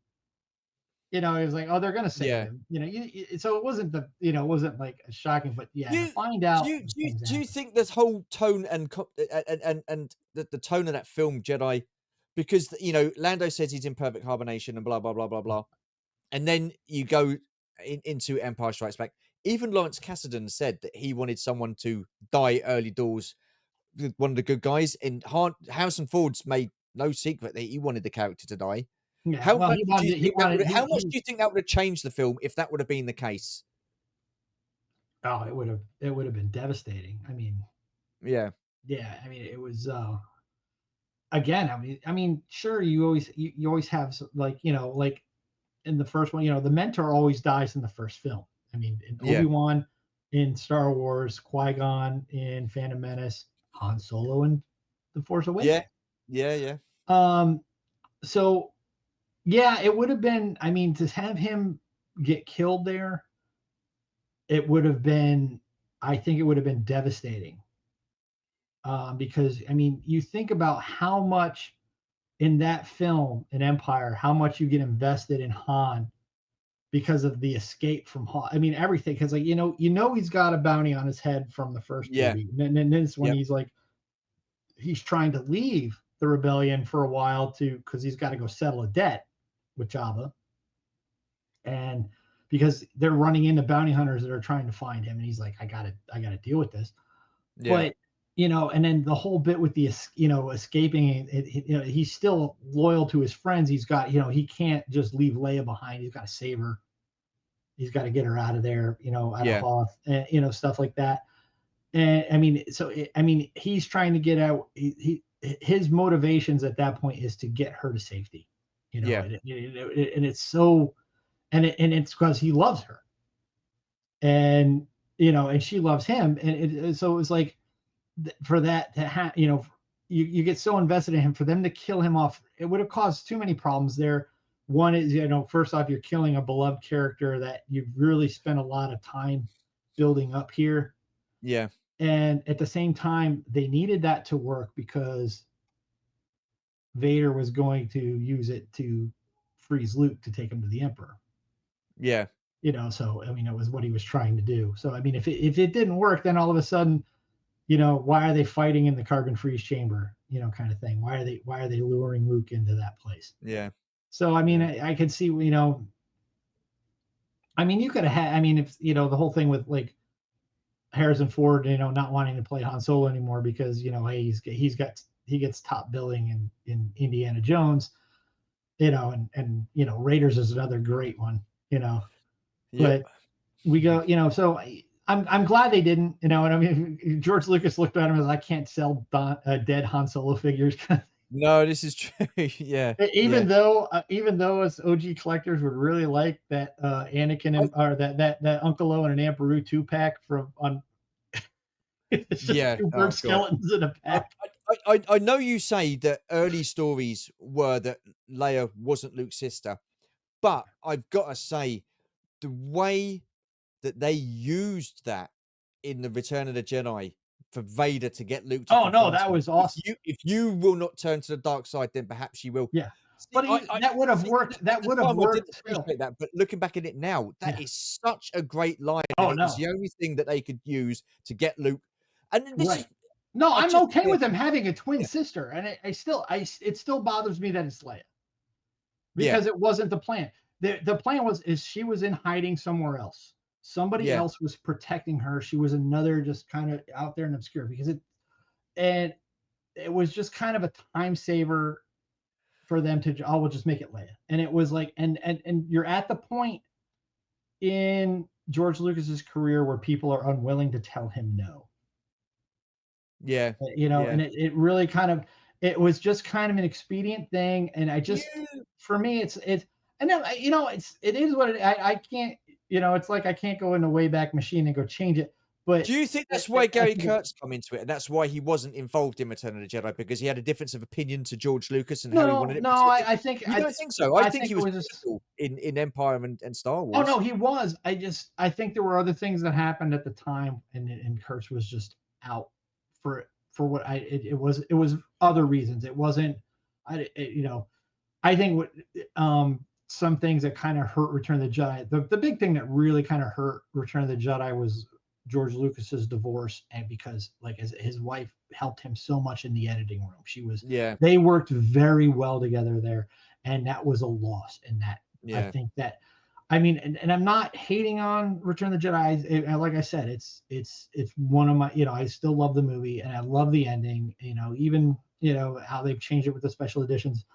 It was like, oh, they're going to save Yeah. him. So it wasn't it wasn't like shocking, but yeah, Do to you find do out you do you, things do you happen. think this whole tone and the tone of that film Jedi, because Lando says he's in perfect hibernation and blah blah blah blah blah, and then you go into Empire Strikes Back. Even Lawrence Kasdan said that he wanted someone to die early doors with one of the good guys. And Harrison Ford's made no secret that he wanted the character to die. Yeah, How well, much do you think that would? How much he do you think that would have changed the film if that would have been the case? oh, it would have been devastating. I mean, Yeah, yeah, I mean, it was again, I mean, sure, you always have like, like in the first one, the mentor always dies in the first film. I mean, in yeah, Obi-Wan, in Star Wars, Qui-Gon in Phantom Menace, Han Solo in The Force yeah, Awakens. yeah, yeah, Um, so yeah, it would have been, I mean, to have him get killed there, it would have been, I think it would have been devastating. Because I mean, you think about how much in that film in Empire, how much you get invested in Han because of the escape from Han. I mean, everything, because like, he's got a bounty on his head from the first yeah, movie. And then this when yep, he's like, he's trying to leave the rebellion for a while because he's got to go settle a debt with Jabba. And because they're running into bounty hunters that are trying to find him. And he's like, I gotta deal with this. yeah, But and then the whole bit with the escaping, he's still loyal to his friends. He's got, he can't just leave Leia behind. He's got to save her. He's got to get her out of there, out of yeah, Hoth, and stuff like that. And I mean, he's trying to get out. His motivations at that point is to get her to safety. yeah, And it's so, and it's because he loves her, and and she loves him, and so it was like for that to have, you get so invested in him, for them to kill him off, it would have caused too many problems there. One is, first off, you're killing a beloved character that you've really spent a lot of time building up here. yeah, And at the same time, they needed that to work because Vader was going to use it to freeze Luke to take him to the Emperor. yeah, So I mean, it was what he was trying to do. So I mean, if it didn't work, then all of a sudden, why are they fighting in the carbon freeze chamber, kind of thing? Why are they luring Luke into that place? yeah, So I mean, yeah, I could see, I mean, you could have had, I mean, if the whole thing with like Harrison Ford, not wanting to play Han Solo anymore because hey, he gets top billing in Indiana Jones, and Raiders is another great one, yep. but we go, so I'm glad they didn't, and I mean, George Lucas looked at him as, I can't sell dead Han Solo figures. No, this is true. Yeah, yeah. Even though us OG collectors would really like that Anakin I, or that Uncle Owen and Aunt Beru 2-pack from on. It's just yeah. two bird Oh God. skeletons in a I, pack. I know you say that early stories were that Leia wasn't Luke's sister, but I've got to say the way that they used that in the Return of the Jedi for Vader to get Luke to Oh no, confront that him. was awesome. If you will not turn to the dark side, then perhaps you will. Yeah, See, but that would have see, worked. at That the would have time I worked didn't still. appreciate that, but looking back at it now, that Yeah. is such a great line, and Oh it was no. the only thing that they could use to get Luke. And this is, Right. No, I I'm just, okay yeah, with them having a twin yeah, sister, and it still bothers me that it's Leia yeah, because it wasn't the plan. The plan is she was in hiding somewhere else. Somebody yeah, else was protecting her. She was another just kind of out there and obscure and it was just kind of a time saver for them to, oh, we'll just make it Leia. And it was like, and you're at the point in George Lucas's career where people are unwilling to tell him no. Yeah. And it really kind of, it was just kind of an expedient thing. And I just, for me, it's, and then, it is what I can't, it's like, I can't go in the Wayback Machine and go change it. But do you think that's why Gary Kurtz come into it, and that's why he wasn't involved in Return of the Jedi, because he had a difference of opinion to George Lucas and how he wanted it? No, I think you don't think so. I think he was pivotal in Empire and Star Wars. Oh no, he was. I think there were other things that happened at the time, and Kurtz was just out for what it was other reasons. It wasn't. I think what some things that kind of hurt Return of the Jedi. The big thing that really kind of hurt Return of the Jedi was George Lucas's divorce, and because like his wife helped him so much in the editing room. They worked very well together there, and that was a loss. And that I think that, I mean, and I'm not hating on Return of the Jedi. Like I said, it's one of my, I still love the movie and I love the ending, even how they've changed it with the special editions.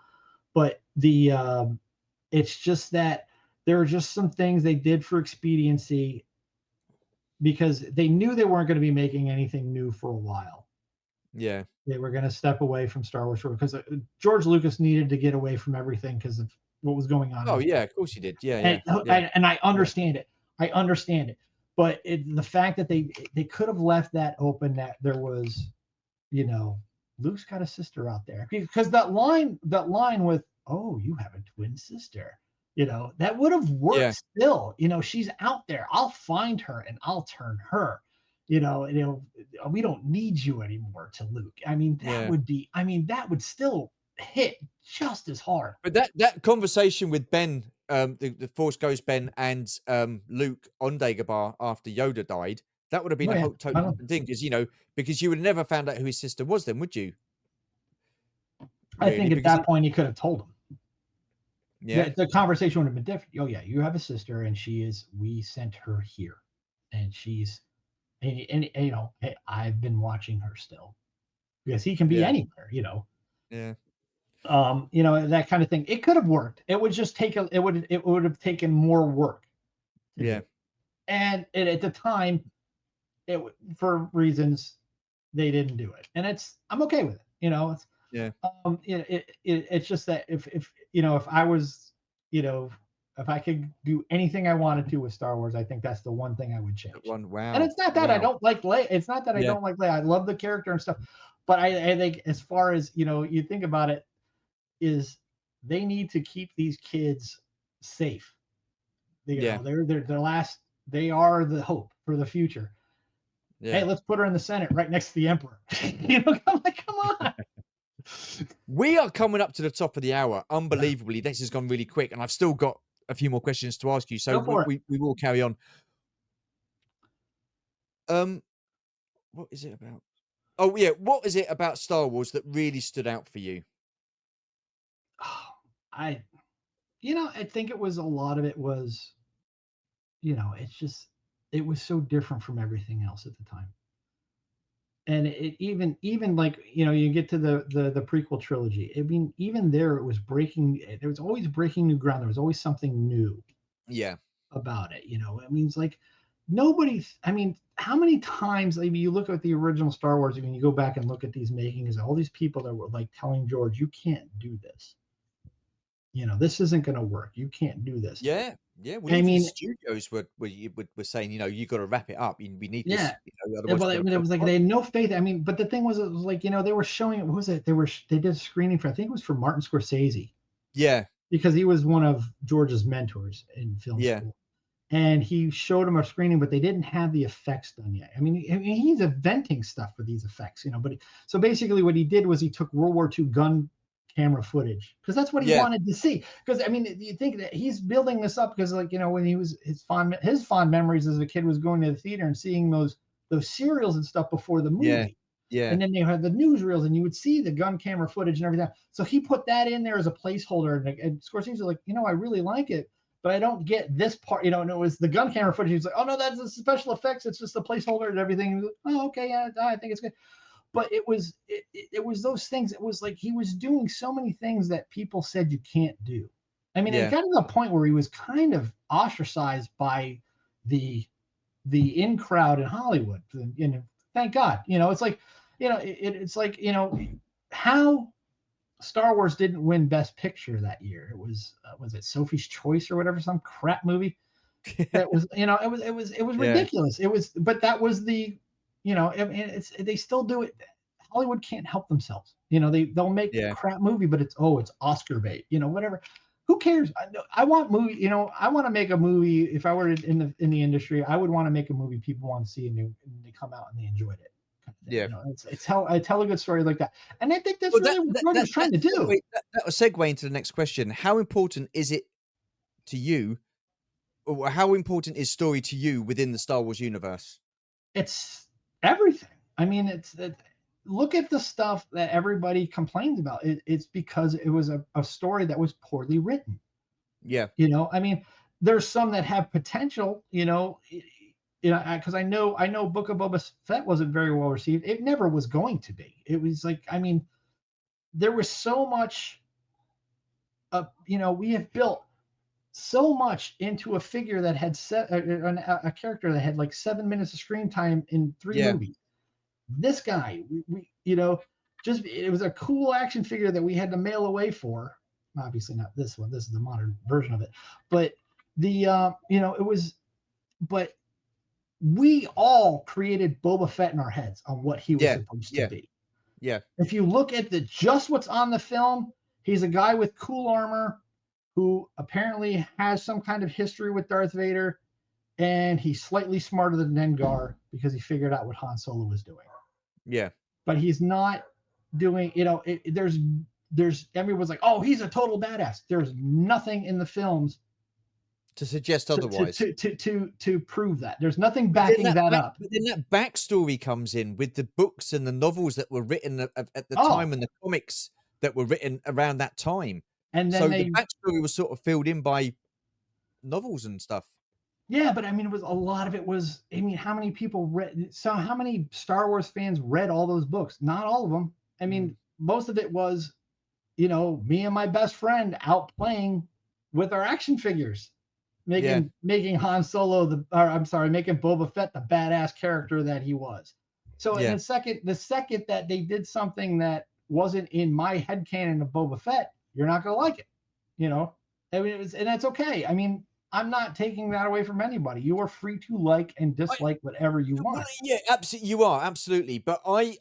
But it's just that there are just some things they did for expediency, because they knew they weren't going to be making anything new for a while. Yeah. They were going to step away from Star Wars because George Lucas needed to get away from everything because of what was going on. Oh yeah, of course he did. Yeah, and I understand it. I understand it. But the fact that they could have left that open, that there was, Luke's got a sister out there, because that line with, oh, you have a twin sister. That would have worked still. She's out there. I'll find her and I'll turn her. We don't need you anymore to Luke. I mean, that would still hit just as hard. But that conversation with Ben, the Force Ghost Ben and Luke on Dagobah after Yoda died, that would have been a totally different thing, because you would have never found out who his sister was then, would you? I think at that point he could have told him. Yeah, the conversation would have been different. Oh yeah, you have a sister, and we sent her here, and she's, and I've been watching her still, because he can be anywhere, Yeah. That kind of thing. It could have worked. It would just take it would have taken more work. Yeah. And at the time, for reasons, they didn't do it, and I'm okay with it. It's just that if I was, if I could do anything I wanted to with Star Wars, I think that's the one thing I would change. Wow. And it's not that I don't like Leia. It's not that I don't like Leia. I love the character and stuff. But I think, as far as, you think about it, is they need to keep these kids safe. They're last. They are the hope for the future. Yeah. Hey, let's put her in the Senate right next to the Emperor. I'm like, come on. We are coming up to the top of the hour. Unbelievably, this has gone really quick, and I've still got a few more questions to ask you. So we will carry on. What is it about? Oh yeah, what is it about Star Wars that really stood out for you? I think it was, a lot of it was, it was so different from everything else at the time. And it even like, you get to the prequel trilogy. I mean, even there was always breaking new ground. There was always something new. Yeah. About it. It means like how many times, you look at the original Star Wars, you go back and look at these makings, all these people that were like telling George, you can't do this. This isn't going to work. You can't do this. Yeah. Yeah. Well, the studios were saying, you got to wrap it up. We need this. Well, it was like they had no faith. But the thing was, it was like, they were showing, what was it? They did a screening for, I think it was for Martin Scorsese. Yeah. Because he was one of George's mentors in film school. And he showed him a screening, but they didn't have the effects done yet. He's inventing stuff for these effects, but so basically what he did was he took World War II gun camera footage, because that's what he wanted to see. Because you think that he's building this up because, like, when he was, his fond memories as a kid was going to the theater and seeing those serials and stuff before the movie. Yeah. And then they had the newsreels, and you would see the gun camera footage and everything. So he put that in there as a placeholder, and Scorsese was like, I really like it, but I don't get this part, and it was the gun camera footage. He was like, oh no, that's the special effects. It's just the placeholder and everything. Like, oh, okay, yeah, I think it's good. but it was those things. It was like he was doing so many things that people said you can't do. I mean, it Yeah. got to the point where he was kind of ostracized by the in crowd in Hollywood. You know, thank God. You know, it's like, you know, it's like, you know, how Star Wars didn't win Best Picture that year. It was it Sophie's Choice or whatever, some crap movie that was, you know, it was Yeah. ridiculous. It was, but that was the, you know, it's they still do it. Hollywood can't help themselves. You know, they'll make Yeah. crap movie, but it's Oscar bait. You know, whatever. Who cares? I want movie. You know, I want to make a movie. If I were in the industry, I would want to make a movie people want to see and they come out and they enjoyed it. Yeah. You know, I tell a good story like that, and I think that's Well, really what George was trying to do. That will segue into the next question. How important is it to you, or how important is story to you within the Star Wars universe? It's everything. I mean, look at the stuff that everybody complains about. It's because it was a story that was poorly written. Yeah. You know, I mean, there's some that have potential. You know, because I know Book of Boba Fett wasn't very well received. It never was going to be. It was like, I mean, there was so much. You know, we have built so much into a figure that had a character that had like 7 minutes of screen time in 3 Yeah. movies. This guy, we you know, just it was a cool action figure that we had to mail away for. Obviously not this one. This is the modern version of it. But the you know, it was, but we all created Boba Fett in our heads on what he was Yeah. supposed Yeah. to be. Yeah. If you look at just what's on the film, he's a guy with cool armor who apparently has some kind of history with Darth Vader, and he's slightly smarter than Dengar because he figured out what Han Solo was doing. Yeah. But he's not doing, you know, there's everyone's like, oh, he's a total badass. There's nothing in the films To suggest otherwise. to prove that. There's nothing backing that up. But then that backstory comes in with the books and the novels that were written at the time, and the comics that were written around that time. And then so the backstory was sort of filled in by novels and stuff. Yeah, but I mean, it was a lot of it was. I mean, how many people read? So, how many Star Wars fans read all those books? Not all of them. I mean, most of it was, you know, me and my best friend out playing with our action figures, making Han Solo making Boba Fett the badass character that he was. So, in the second that they did something that wasn't in my headcanon of Boba Fett, you're not gonna like it. You know, I mean, and that's okay. I mean, I'm not taking that away from anybody. You are free to like and dislike whatever you want. Well, yeah, absolutely, you are absolutely. But I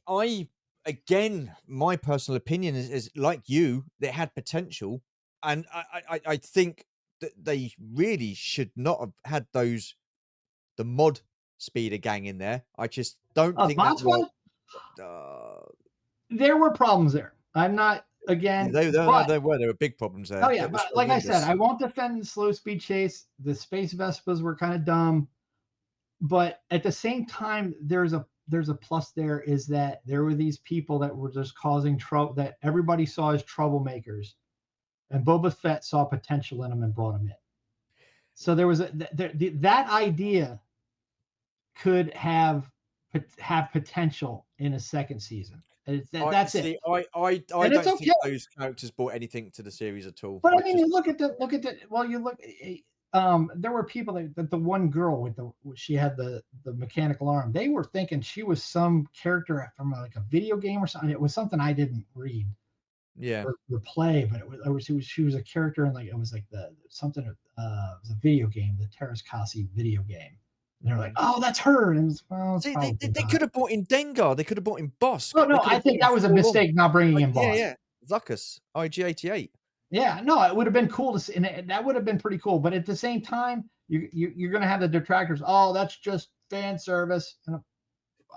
again, my personal opinion is like you. They had potential, and I think that they really should not have had the Modspeeder Gang in there. I just don't think that worked. There were problems there. I'm not again. There were big problems there. Oh yeah, but like I said, I won't defend the slow speed chase. The space Vespas were kind of dumb, but at the same time, there's a plus. There is that there were these people that were just causing trouble that everybody saw as troublemakers, and Boba Fett saw potential in them and brought them in. So there was that idea could have potential in a second season. That's it. I don't think those characters brought anything to the series at all. But I mean, you look at there were people that the one girl with she had the mechanical arm. They were thinking she was some character from like a video game or something. It was something I didn't read. Yeah. Or play, but she was a character in like it was like it was a video game, the Terrace Kasi video game. And they're like, oh, that's her. And see, they could have brought in Dengar. They could have brought in Bosk. Oh no, I think that was a mistake not bringing in Bosk. Yeah, Zuckus, IG-88. Yeah, no, it would have been cool to see, and that would have been pretty cool. But at the same time, you're going to have the detractors. Oh, that's just fan service. And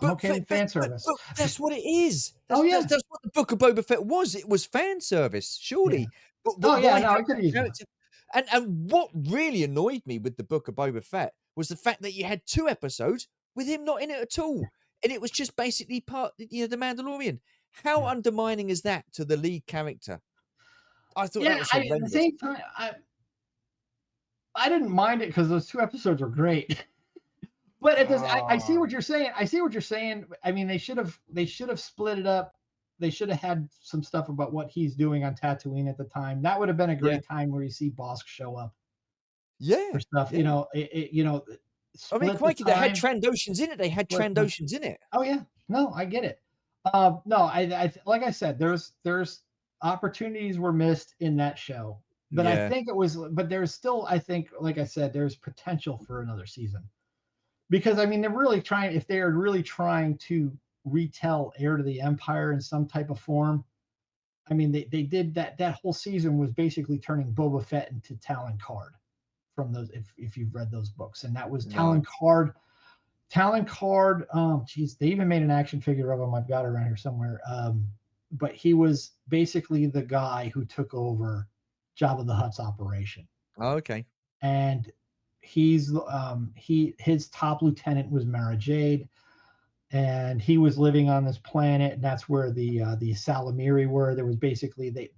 I'm okay with fan service. But that's what it is. That's what the Book of Boba Fett was. It was fan service, surely. Yeah. But I could use that. And what really annoyed me with the Book of Boba Fett was the fact that you had 2 episodes with him not in it at all, and it was just basically part, the Mandalorian. How undermining is that to the lead character? I thought that was horrendous. At the same time, I didn't mind it because those 2 episodes were great. But it does. I see Ah, what you're saying. I see what you're saying. I mean, they should have split it up. They should have had some stuff about what he's doing on Tatooine at the time. That would have been a yeah, great time where you see Bosk show up for yeah, stuff. yeah. I mean, Split the crikey, they had time. Trandoshans in it. They had Split the Trandoshans in it. Oh yeah, no, I get it. No, like I said, there's opportunities were missed in that show, but I Yeah, think it was, but there's still, I think, like I said, there's potential for another season because I mean they're really trying. If they are really trying to retell Heir to the Empire in some type of form, I mean they did that. That whole season was basically turning Boba Fett into Talon Card from those. If you've read those books, and that was no. Talon Card. Talon Card, geez, they even made an action figure of him. I've got it around here somewhere. But he was basically the guy who took over Jabba the Hutt's operation, Oh, okay. and his top lieutenant was Mara Jade, and he was living on this planet, and that's where the Salamiri were. There was basically there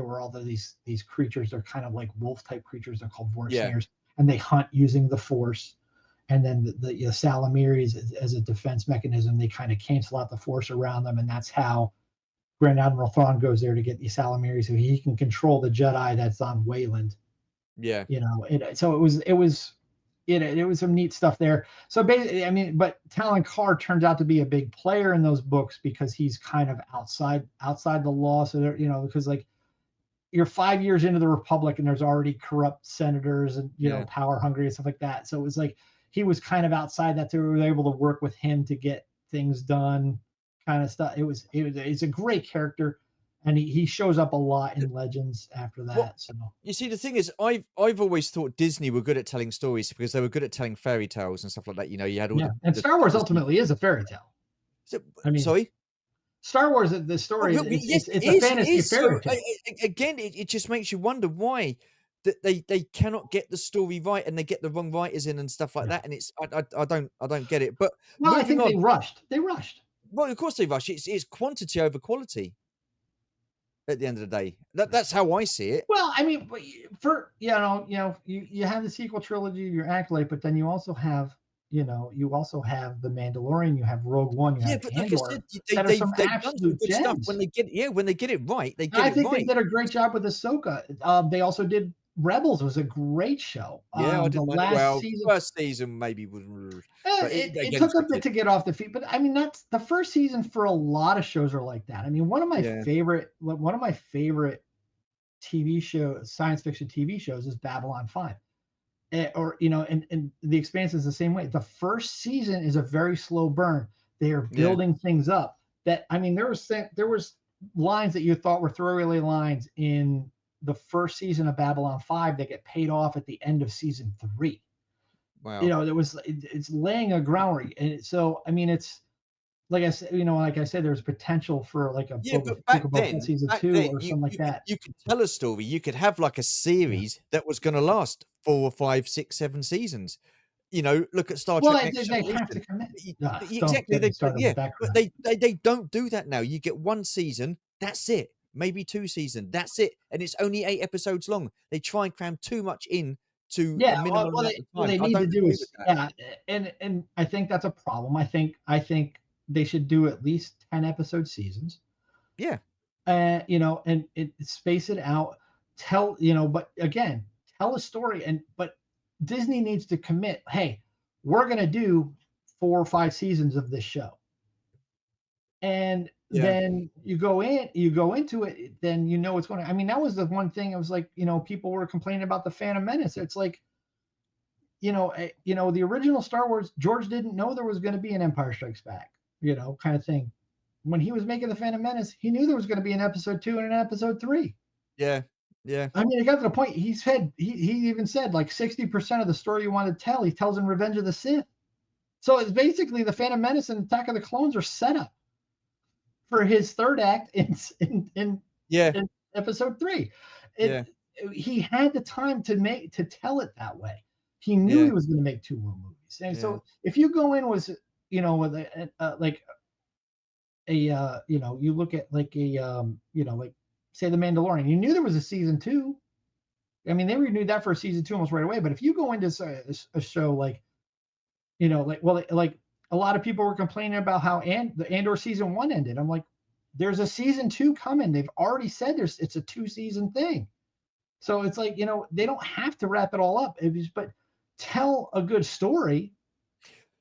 were all these creatures. They're kind of like wolf type creatures. They're called Yeah, Vorstiers, and they hunt using the Force. And then the Salamiris, as a defense mechanism, they kind of cancel out the Force around them, and that's how Grand Admiral Thrawn goes there to get the Salamiris, so he can control the Jedi that's on Wayland. yeah, So it was some neat stuff there. So basically, I mean, but Talon Karrde turns out to be a big player in those books because he's kind of outside the law. So there, because like you're 5 years into the Republic and there's already corrupt senators and yeah. power hungry and stuff like that. So it was like he was kind of outside that. So we were able to work with him to get things done, kind of stuff. It's a great character, and he shows up a lot in Legends after Well, that. So you see, the thing is, I've always thought Disney were good at telling stories because they were good at telling fairy tales and stuff like that. You know, you had all yeah, and the Star Wars Disney. ultimately is a fairy tale. So, I mean, sorry. Star Wars, the story, Well, yes, it's it a is. It fantasy is. So fairy tale. again, it just makes you wonder why that they cannot get the story right and they get the wrong writers in and stuff like Yeah. that. And it's I don't get it. But Well, I moving think on. they rushed. They rushed. Well, of course they rush. It's quantity over quality at the end of the day. That's how I see it. Well, I mean, for you have the sequel trilogy, your Acolyte, but then you also have the Mandalorian, you have Rogue One, you Yeah, have but like I Andor, said, they that are some they've done some absolute good stuff gems. when they get it right, they And get I it think they right. did a great job with Ahsoka. They also did Rebels. It was a great show. Yeah, I The didn't mind it. last Well, season, first season maybe was, but it again, took it's a like bit to get off the feet, but I mean that's the first season for a lot of shows are like that. I mean, yeah, one of my favorite TV shows, science fiction TV shows, is Babylon 5. And The Expanse is the same way. The first season is a very slow burn. They are yeah, building things up. That I mean, there was lines that you thought were throwaway lines in the first season of Babylon 5 that get paid off at the end of season 3. wow. It's laying a groundwork, and so I mean, it's like I said, there's potential for like a Yeah, Book but of Boba Fett season back 2 then, or something like that. you could tell a story. You could have like a Yeah. series that was going to last 4, 5, 6, 7 seasons. You know, look at Star Well, Trek Next they have to Generation. commit. Don't Exactly, get me started yeah, with that but crap. they don't do that now. You get one season, that's it. Maybe 2 seasons, that's it, and it's only 8 episodes long. They try and cram too much in to a Yeah, minimum amount of what time. they I need to don't do agree with is, that. yeah, and I think that's a problem. I think they should do at least 10 episode seasons, Yeah, and space it out. But again, tell a story, but Disney needs to commit. Hey, we're gonna do 4 or 5 seasons of this show, and yeah, then you go into it, then what's going on. I mean, that was the one thing. I was like, people were complaining about the Phantom Menace. It's like, the original Star Wars, George didn't know there was going to be an Empire Strikes Back, kind of thing. When he was making the Phantom Menace, he knew there was going to be an episode 2 and an episode 3. yeah, yeah, I mean, it got to the point he even said like 60% of the story you want to tell, he tells in Revenge of the Sith. So it's basically the Phantom Menace and Attack of the Clones are set up for his third act yeah, in episode 3. yeah, It He had the time to tell it that way. He knew yeah, he was going to make 2 more movies, and yeah, so if you go in with with like you look at like like say the Mandalorian, you knew there was a season 2. I mean, they renewed that for season 2 almost right away. But if you go into a show like, like a lot of people were complaining about how the Andor season 1 ended. I'm like, there's a season 2 coming. They've already said it's a 2-season thing. So it's like, they don't have to wrap it all up. But tell a good story.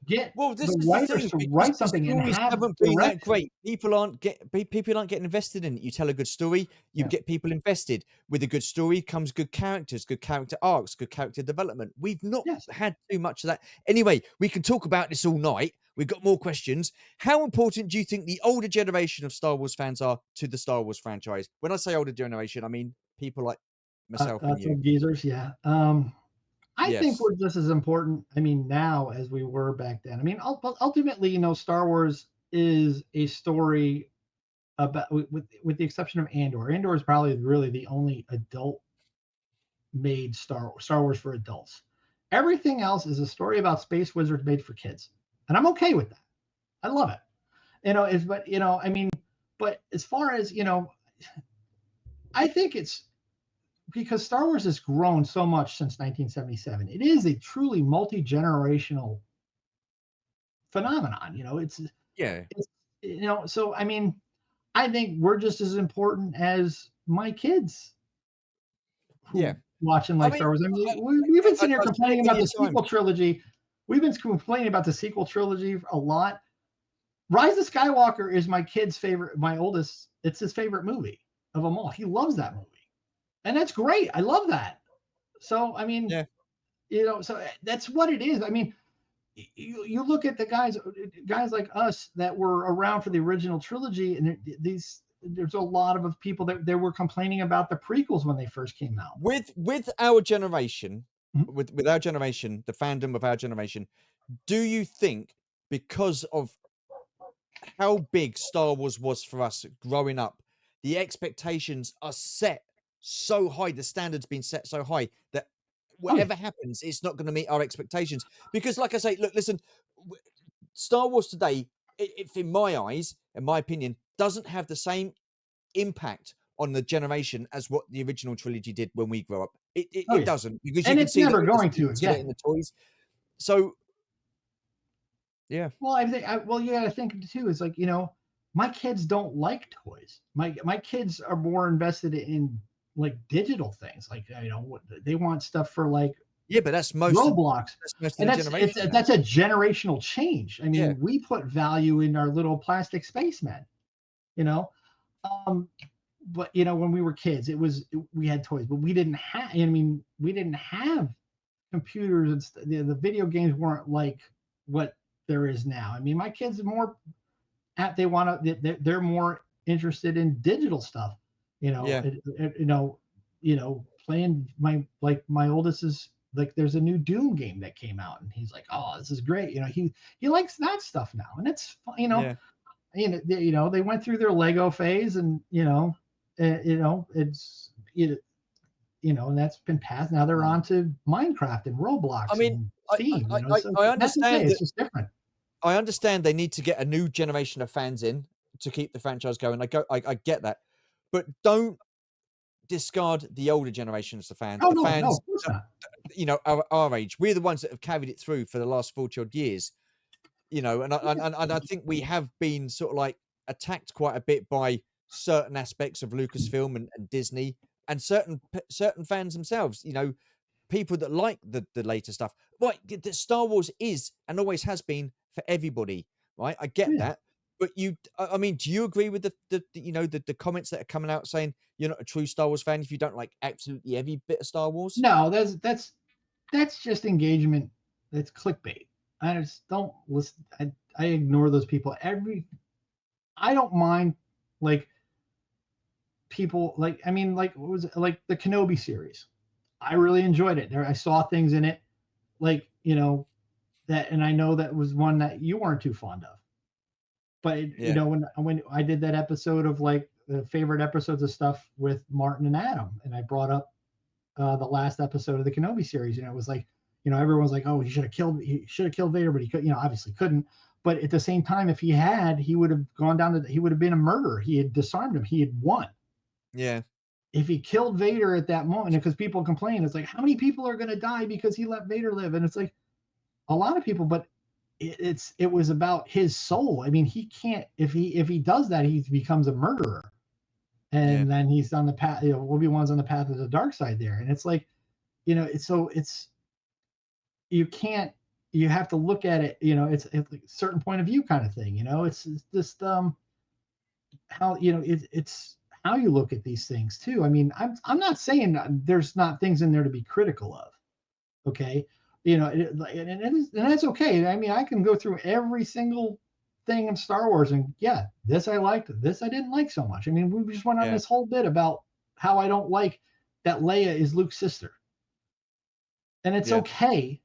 Get Well, this the is the writers thing, to because write the something and stories have haven't been that direction. great. People aren't getting invested in it. You tell a good story, you Yeah. get people invested. With a good story comes good characters, good character arcs, good character development. We've not Yes. had too much of that. Anyway, we can talk about this all night. We've got more questions. How important do you think the older generation of Star Wars fans are to the Star Wars franchise? When I say older generation, I mean people like myself and you. Some geezers, yeah. I think Yes. we're just as important, I mean, now as we were back then. I mean, ultimately, Star Wars is a story about, with the exception of Andor. Andor is probably really the only adult made Star Wars for adults. Everything else is a story about space wizards made for kids, and I'm okay with that. I love it. I mean, but as far as I think it's because Star Wars has grown so much since 1977. It is a truly multi-generational phenomenon. Yeah. It's so I mean, I think we're just as important as my kids Yeah. who watching I like mean, Star Wars. I mean, I, we've been I, sitting here I've said it complaining about many the a times. sequel trilogy. We've been complaining about the sequel trilogy a lot. Rise of Skywalker is my kid's favorite, my oldest. It's his favorite movie of them all. He loves that movie, and that's great. I love that. So I mean, Yeah. so that's what it is. I mean, you look at the guys like us that were around for the original trilogy, and there's a lot of people that they were complaining about the prequels when they first came out. With our generation, Mhm. with our generation, the fandom of our generation, do you think, because of how big Star Wars was for us growing up, the expectations are set so high, the standards been set so high that Oh yeah, whatever happens, it's not going to meet our expectations? Because, like I say, look, listen, Star Wars today, if in my eyes, in my opinion, doesn't have the same impact on the generation as what the original trilogy did when we grew up. oh It yeah, doesn't, because you and can it's see that never in the going to films, you get it in again. the toys. So yeah, Well, I think, well, you got to think too. Is like my kids don't like toys. My kids are more invested in like digital things. Like they want stuff for like yeah, but Roblox, that's most of and the generation now. that's a generational change. I Yeah, mean, we put value in our little plastic spacemen, you know. Um, but when we were kids, we had toys, but we didn't have. I mean, we didn't have computers and the video games weren't like what there is now. I mean, my kids are more they want to. They're more interested in digital stuff. You know, yeah, playing my oldest is like there's a new Doom game that came out, and he's like, "Oh, this is great." He likes that stuff now, and it's yeah. they went through their Lego phase, and it's and that's been passed. Now they're Mm. on to Minecraft and I Roblox mean, and Steam. So I that's okay. understand It's that. just different. I understand they need to get a new generation of fans in to keep the franchise going. I get that, but don't discard the older generations of fans. Oh The no, no, fans, of course not. our age. We're the ones that have carried it through for the last 40 odd years. And I think we have been sort of like attacked quite a bit by certain aspects of Lucasfilm and Disney and certain fans themselves. People that like the later stuff. Right, the Star Wars is and always has been for everybody, right? I get Yeah. that. But I mean, do you agree with the comments that are coming out saying you're not a true Star Wars fan if you don't like absolutely every bit of Star Wars? No, that's just engagement. That's clickbait. I just don't listen. I ignore those people. I don't mind like people like I mean like what was it like the Kenobi series. I really enjoyed it. I saw things in it like that, and I know that was one that you weren't too fond of. But Yeah, when I did that episode of like the favorite episodes of stuff with Martin and Adam, and I brought up the last episode of the Kenobi series, and it was like, everyone's like, oh, he should have killed Vader, but he could, obviously couldn't. But at the same time, if he had, he would have gone down he would have been a murderer. He had disarmed him. He had won. yeah. if he killed Vader at that moment, because people complain, it's like, how many people are going to die because he let Vader live? And it's like a lot of people, but it was about his soul. I mean, he can't, if he does that, he becomes a murderer. And then he's on the path, Obi-Wan's on the path of the dark side there. And it's like, it's you can't, you have to look at it, it's like a certain point of view kind of thing, it's just how, it's how you look at these things too. I mean, I'm not saying there's not things in there to be critical of. Okay. And that's okay. I mean, I can go through every single thing in Star Wars and yeah, this I liked, this I didn't like so much. I mean, we just went on this whole bit about how I don't like that Leia is Luke's sister. And it's okay,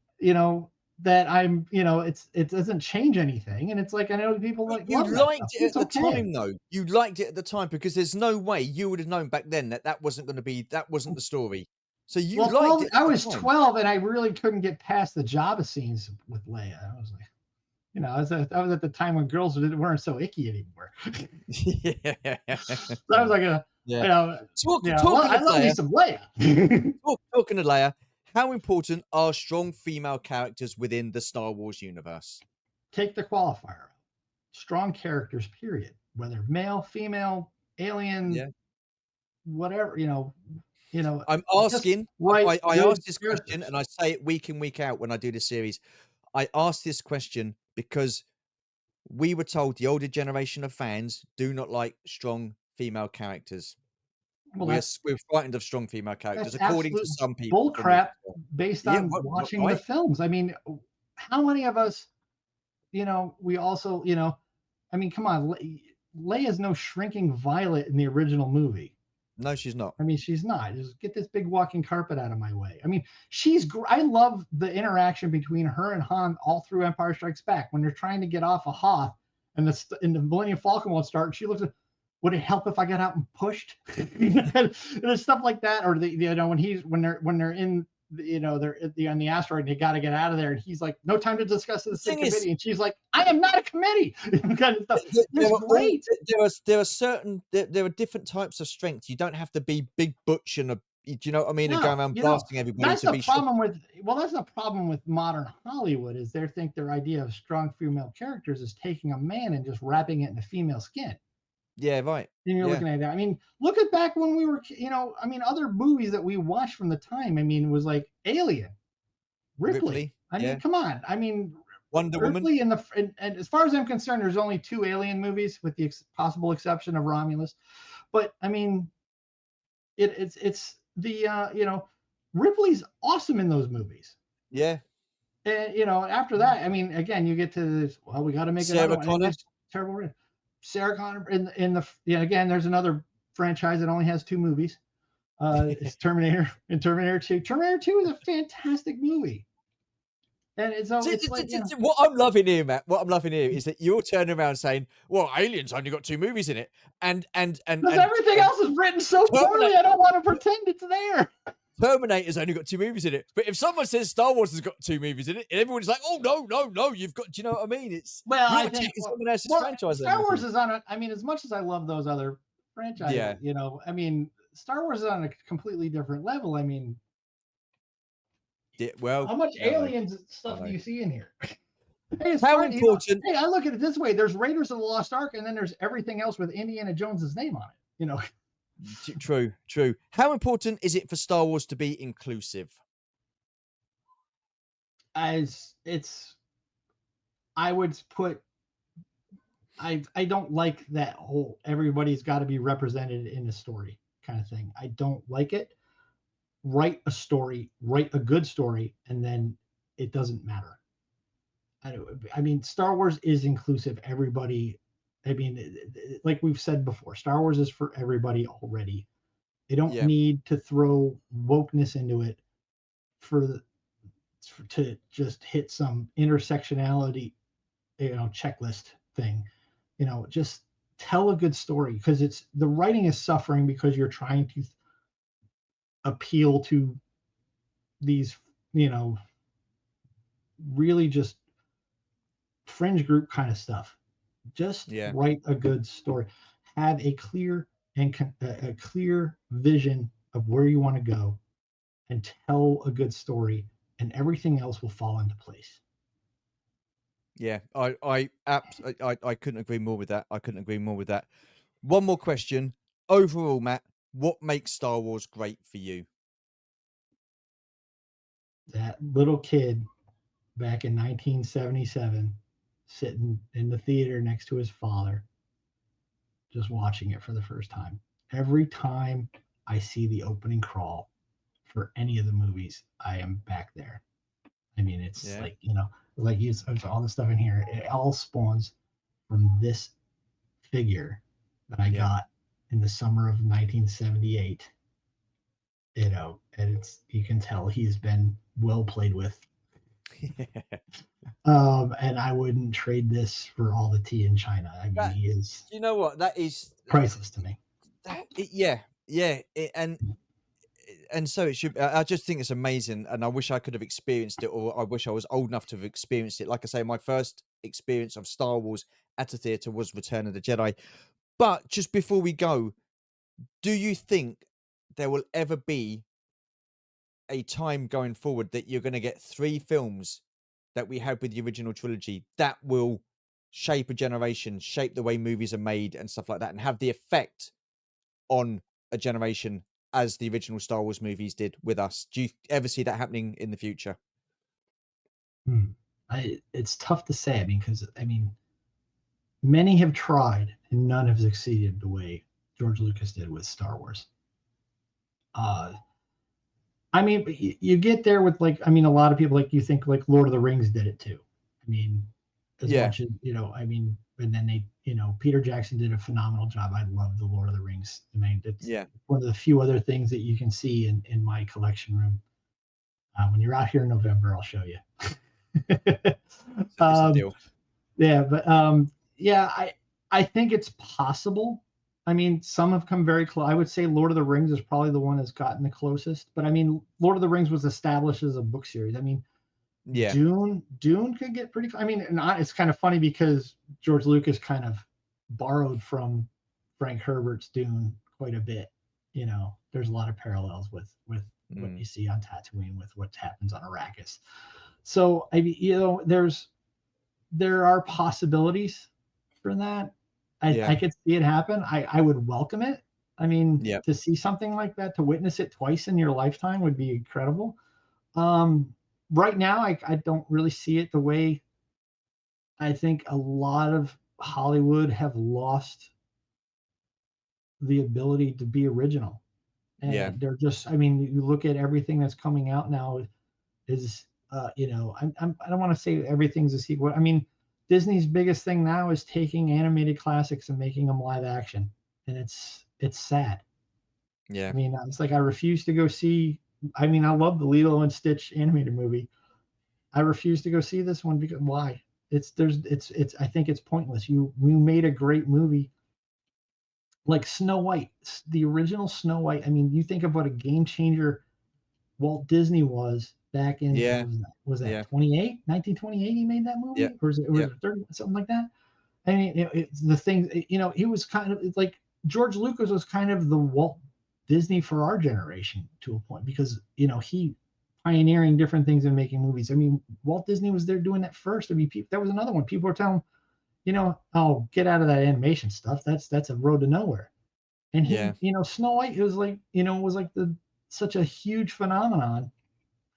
that I'm, it doesn't change anything. And it's like, I know people like, you liked it at the okay. time though. You liked it at the time because there's no way you would have known back then that wasn't the story. So you liked it. I was 12 and I really couldn't get past the Jabba scenes with Leia. I was like, I was at the time when girls weren't so icky anymore. Yeah. So I was like, I love me some Leia. Talking to Leia, how important are strong female characters within the Star Wars universe? Take the qualifier. Strong characters, period. Whether male, female, alien, whatever, I'm asking. Right, I ask this question, and I say it week in, week out when I do this series. I ask this question because we were told the older generation of fans do not like strong female characters. Well, we're frightened of strong female characters, according to some people. Bull crap based on watching the films. I mean, how many of us, we also, I mean, come on, Leia's no shrinking violet in the original movie. No, she's not. I mean, she's not. Just get this big walking carpet out of my way. I mean, I love the interaction between her and Han all through Empire Strikes Back when they're trying to get off a Hoth and the Millennium Falcon won't start. And she looks at, would it help if I got out and pushed? And there's stuff like that. Or when they're in, they're on the asteroid and they got to get out of there. And he's like, no time to discuss this in committee. And she's like, I am not a committee. Kind of stuff. It's great. There are different types of strength. You don't have to be big butch and do you know what I mean? And going around blasting everybody. That's the problem with modern Hollywood is their idea of strong female characters is taking a man and just wrapping it in a female skin. Yeah, right. And you're looking at that. I mean, look at back when we were, other movies that we watched from the time. I mean, it was like Alien, Ripley. I mean, come on. I mean, Wonder Woman. And as far as I'm concerned, there's only 2 Alien movies with the possible exception of Romulus. But I mean, it's the Ripley's awesome in those movies. Yeah. And after that, I mean, again, you get to this. Well, we got to make another one. That's terrible. Sarah Connor again, there's another franchise that only has 2 movies. It's Terminator and Terminator 2. Terminator 2 is a fantastic movie. And it's like, what I'm loving here, Matt, is that you're turning around saying, well, Alien's only got 2 movies in it. And everything else is written so poorly, I don't want to pretend it's there. Terminator's only got 2 movies in it. But if someone says Star Wars has got 2 movies in it, and everyone's like, oh, no, you've got, do you know what I mean? It's, I think someone else's franchise. Star Wars is on it. I mean, as much as I love those other franchises, I mean, Star Wars is on a completely different level. I mean, how much aliens stuff do you see in here? How important? Hey, I look at it this way: there's Raiders of the Lost Ark, and then there's everything else with Indiana Jones's name on it. True. How important is it for Star Wars to be inclusive? I would put. I don't like that whole everybody's got to be represented in the story kind of thing. I don't like it. Write a story, write a good story, and then it doesn't matter. I mean, Star Wars is inclusive. Everybody, I mean, like we've said before, Star Wars is for everybody already. They don't need to throw wokeness into it to just hit some intersectionality, checklist thing. Just tell a good story, because the writing is suffering because you're trying to appeal to these, really just fringe group kind of stuff. Just write a good story. Have a clear and a clear vision of where you want to go and tell a good story, and everything else will fall into place. Yeah, I couldn't agree more with that. I couldn't agree more with that. One more question. Overall, Matt, what makes Star Wars great for you? That little kid back in 1977 sitting in the theater next to his father, just watching it for the first time. Every time I see the opening crawl for any of the movies, I am back there. I mean, it's Yeah, like, like there's all the stuff in here. It all spawns from this figure that I yeah. got in the summer of 1978. And you can tell he's been well played with. And I wouldn't trade this for all the tea in China. I mean, That, he is you know what? That is, priceless to me. yeah, yeah. And so it should. I just think it's amazing, and I wish I could have experienced it, or I wish I was old enough to have experienced it. Like I say, my first experience of Star Wars at a theater was Return of the Jedi. But just before we go, do you think there will ever be a time going forward that you're going to get 3 films that we had with the original trilogy that will shape a generation, shape the way movies are made and stuff like that, and have the effect on a generation as the original Star Wars movies did with us? Do you ever see that happening in the future? Hmm. It's tough to say. I mean, because many have tried and none have succeeded the way George Lucas did with Star Wars. Uh, but you get there with a lot of people, like, you think like Lord of the Rings did it too. I mean, as Yeah, much as and then Peter Jackson did a phenomenal job. I love the Lord of the Rings. I mean, it's yeah. one of the few other things that you can see in my collection room. When you're out here in November, I'll show you. It's a um, deal. yeah, but yeah, I think it's possible. I mean, some have come very close. I would say Lord of the Rings is probably the one that's gotten the closest. But I mean, Lord of the Rings was established as a book series. I mean, Yeah, Dune could get pretty. I mean, and it's kind of funny because George Lucas kind of borrowed from Frank Herbert's Dune quite a bit. There's a lot of parallels with what mm, you see on Tatooine with what happens on Arrakis. So there are possibilities for that. yeah, I could see it happen. I would welcome it. I mean, yeah, to see something like that, to witness it twice in your lifetime would be incredible. Um, right now, I don't really see it the way I think a lot of Hollywood have lost the ability to be original. yeah, And they're just, I mean, you look at everything that's coming out now is, I don't want to say everything's a sequel. I mean, Disney's biggest thing now is taking animated classics and making them live action. And it's sad. yeah, I mean, it's like I refuse to go see, I mean, I love the Lilo and Stitch animated movie. I refuse to go see this one because why? I think it's pointless. You made a great movie like Snow White, the original Snow White. I mean, you think of what a game changer Walt Disney was back in, yeah, what was that yeah, 28, 1928 he made that yeah, movie, or was yeah, it 30, something like that. I mean, it's the thing, he was kind of, it's like George Lucas was kind of the Walt Disney for our generation to a point, because he pioneering different things and making movies. I mean, Walt Disney was there doing that first. I mean, that was another one. People were telling him, oh, get out of that animation stuff. That's a road to nowhere. And yeah, Snow White, it was like, the such a huge phenomenon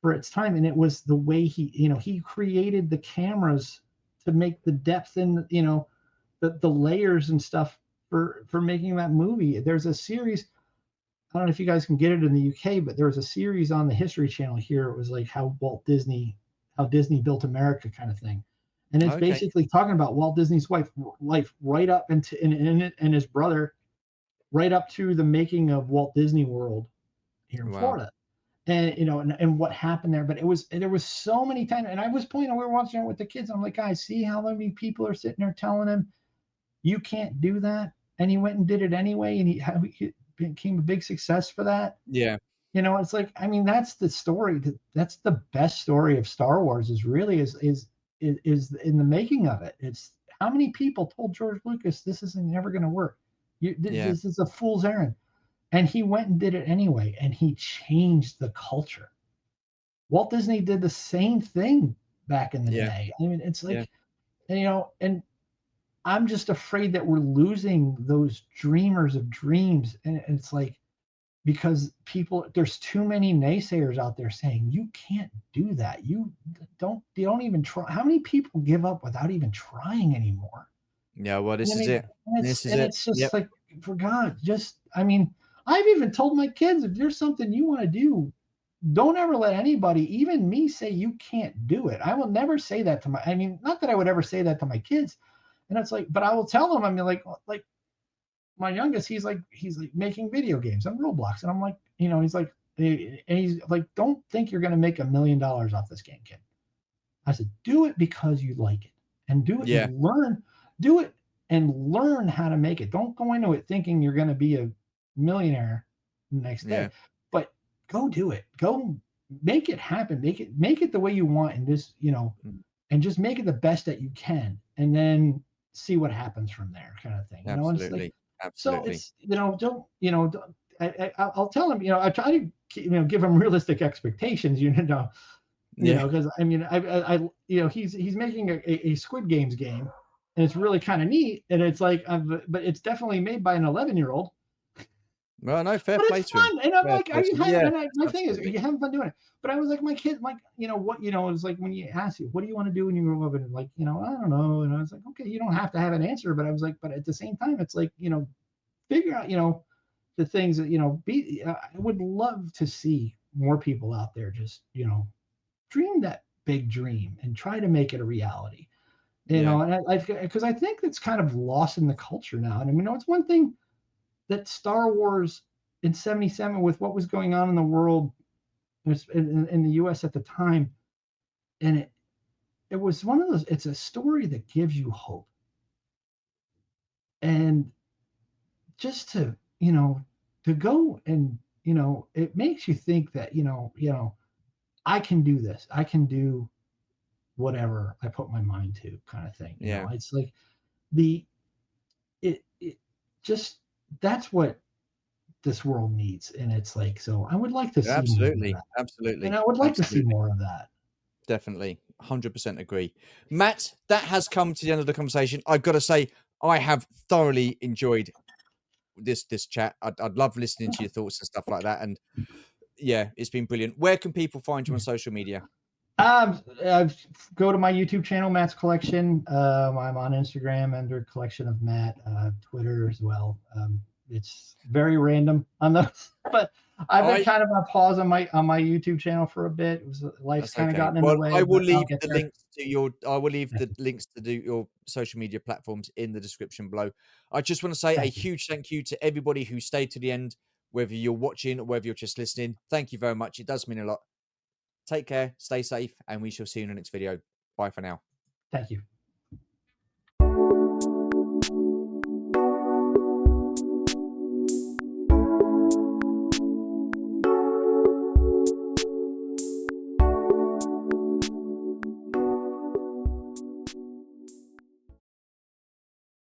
for its time. And it was the way he created the cameras to make the depth and the layers and stuff for making that movie. There's a series, I don't know if you guys can get it in the UK, but there was a series on the History Channel here. It was like how Disney built America kind of thing. And it's okay, basically talking about Walt Disney's life right up into and his brother, right up to the making of Walt Disney World here in wow, Florida. And and what happened there. But there was so many times, and I was pointing, we were watching it with the kids. I'm like, guys, see how many people are sitting there telling him you can't do that, and he went and did it anyway, and he became a big success for that. yeah, It's like, I mean, that's the story. That's the best story of Star Wars, is really is in the making of it. It's how many people told George Lucas this isn't never going to work. Yeah. This is a fool's errand. And he went and did it anyway, and he changed the culture. Walt Disney did the same thing back in the Yeah. day. I mean, it's Yeah. like, and I'm just afraid that we're losing those dreamers of dreams. And it's like, because there's too many naysayers out there saying you can't do that. You don't even try. How many people give up without even trying anymore? Yeah. Well, And this I is mean, it. This is it. it's just Yep. like, for God, I mean, I've even told my kids, if there's something you want to do, don't ever let anybody, even me, say you can't do it. I will never say that to I mean, not that I would ever say that to my kids. And it's like, but I will tell them, I mean, like my youngest, he's like making video games on Roblox. And I'm like, he's like, don't think you're going to make $1 million off this game, kid. I said, do it because you like it, and do it Yeah. and learn, do it and learn how to make it. Don't go into it thinking you're going to be a millionaire the next Yeah. day, but go do it. Go make it happen. Make it the way you want, and just, Mm. and just make it the best that you can, and then see what happens from there, kind of thing. And it's like, Absolutely. so Absolutely. it's, I'll tell him, I try to, give him realistic expectations, Yeah. because I mean, he's making a Squid Games game, and it's really kind of neat, and it's like, but it's definitely made by an 11-year-old, Well, no, fair but play it's to him. fun, and I'm Fair like, play are to you him. having? Yeah. My thing is, are Absolutely. you having fun doing it? But I was like, my kid, like, it's like when you ask you, what do you want to do when you grow up, and like, I don't know, and I was like, okay, you don't have to have an answer, but I was like, but at the same time, it's like, figure out, the things that, I would love to see more people out there just, dream that big dream and try to make it a reality. Yeah. And because I think it's kind of lost in the culture now. And I mean, it's one thing that Star Wars in '77, with what was going on in the world, in the U.S. at the time, and it was one of those. It's a story that gives you hope, and just to go, and it makes you think that I can do this. I can do whatever I put my mind to, kind of thing. Yeah. It's like the it just, that's what this world needs. And it's like, so I would like to see more of Absolutely. that. And Absolutely. I would like to see Absolutely. more of that. Definitely. 100% agree. Matt, that has come to the end of the conversation. I've got to say, I have thoroughly enjoyed this chat. I'd love listening to your thoughts and stuff like that. And yeah, it's been brilliant. Where can people find you on social media? Go to my YouTube channel, Matt's Collection. I'm on Instagram under Collection of Matt, Twitter as well. It's very random on those, but I've been kind of on pause on my YouTube channel for a bit. Life's kind of gotten in the Well, way. I will But I'll leave get the there. links to your. I will leave the links to your social media platforms in the description below. I just want to say a huge thank you to everybody who stayed to the end, whether you're watching or whether you're just listening. Thank you very much. It does mean a lot. Take care, stay safe, and we shall see you in the next video. Bye for now. Thank you.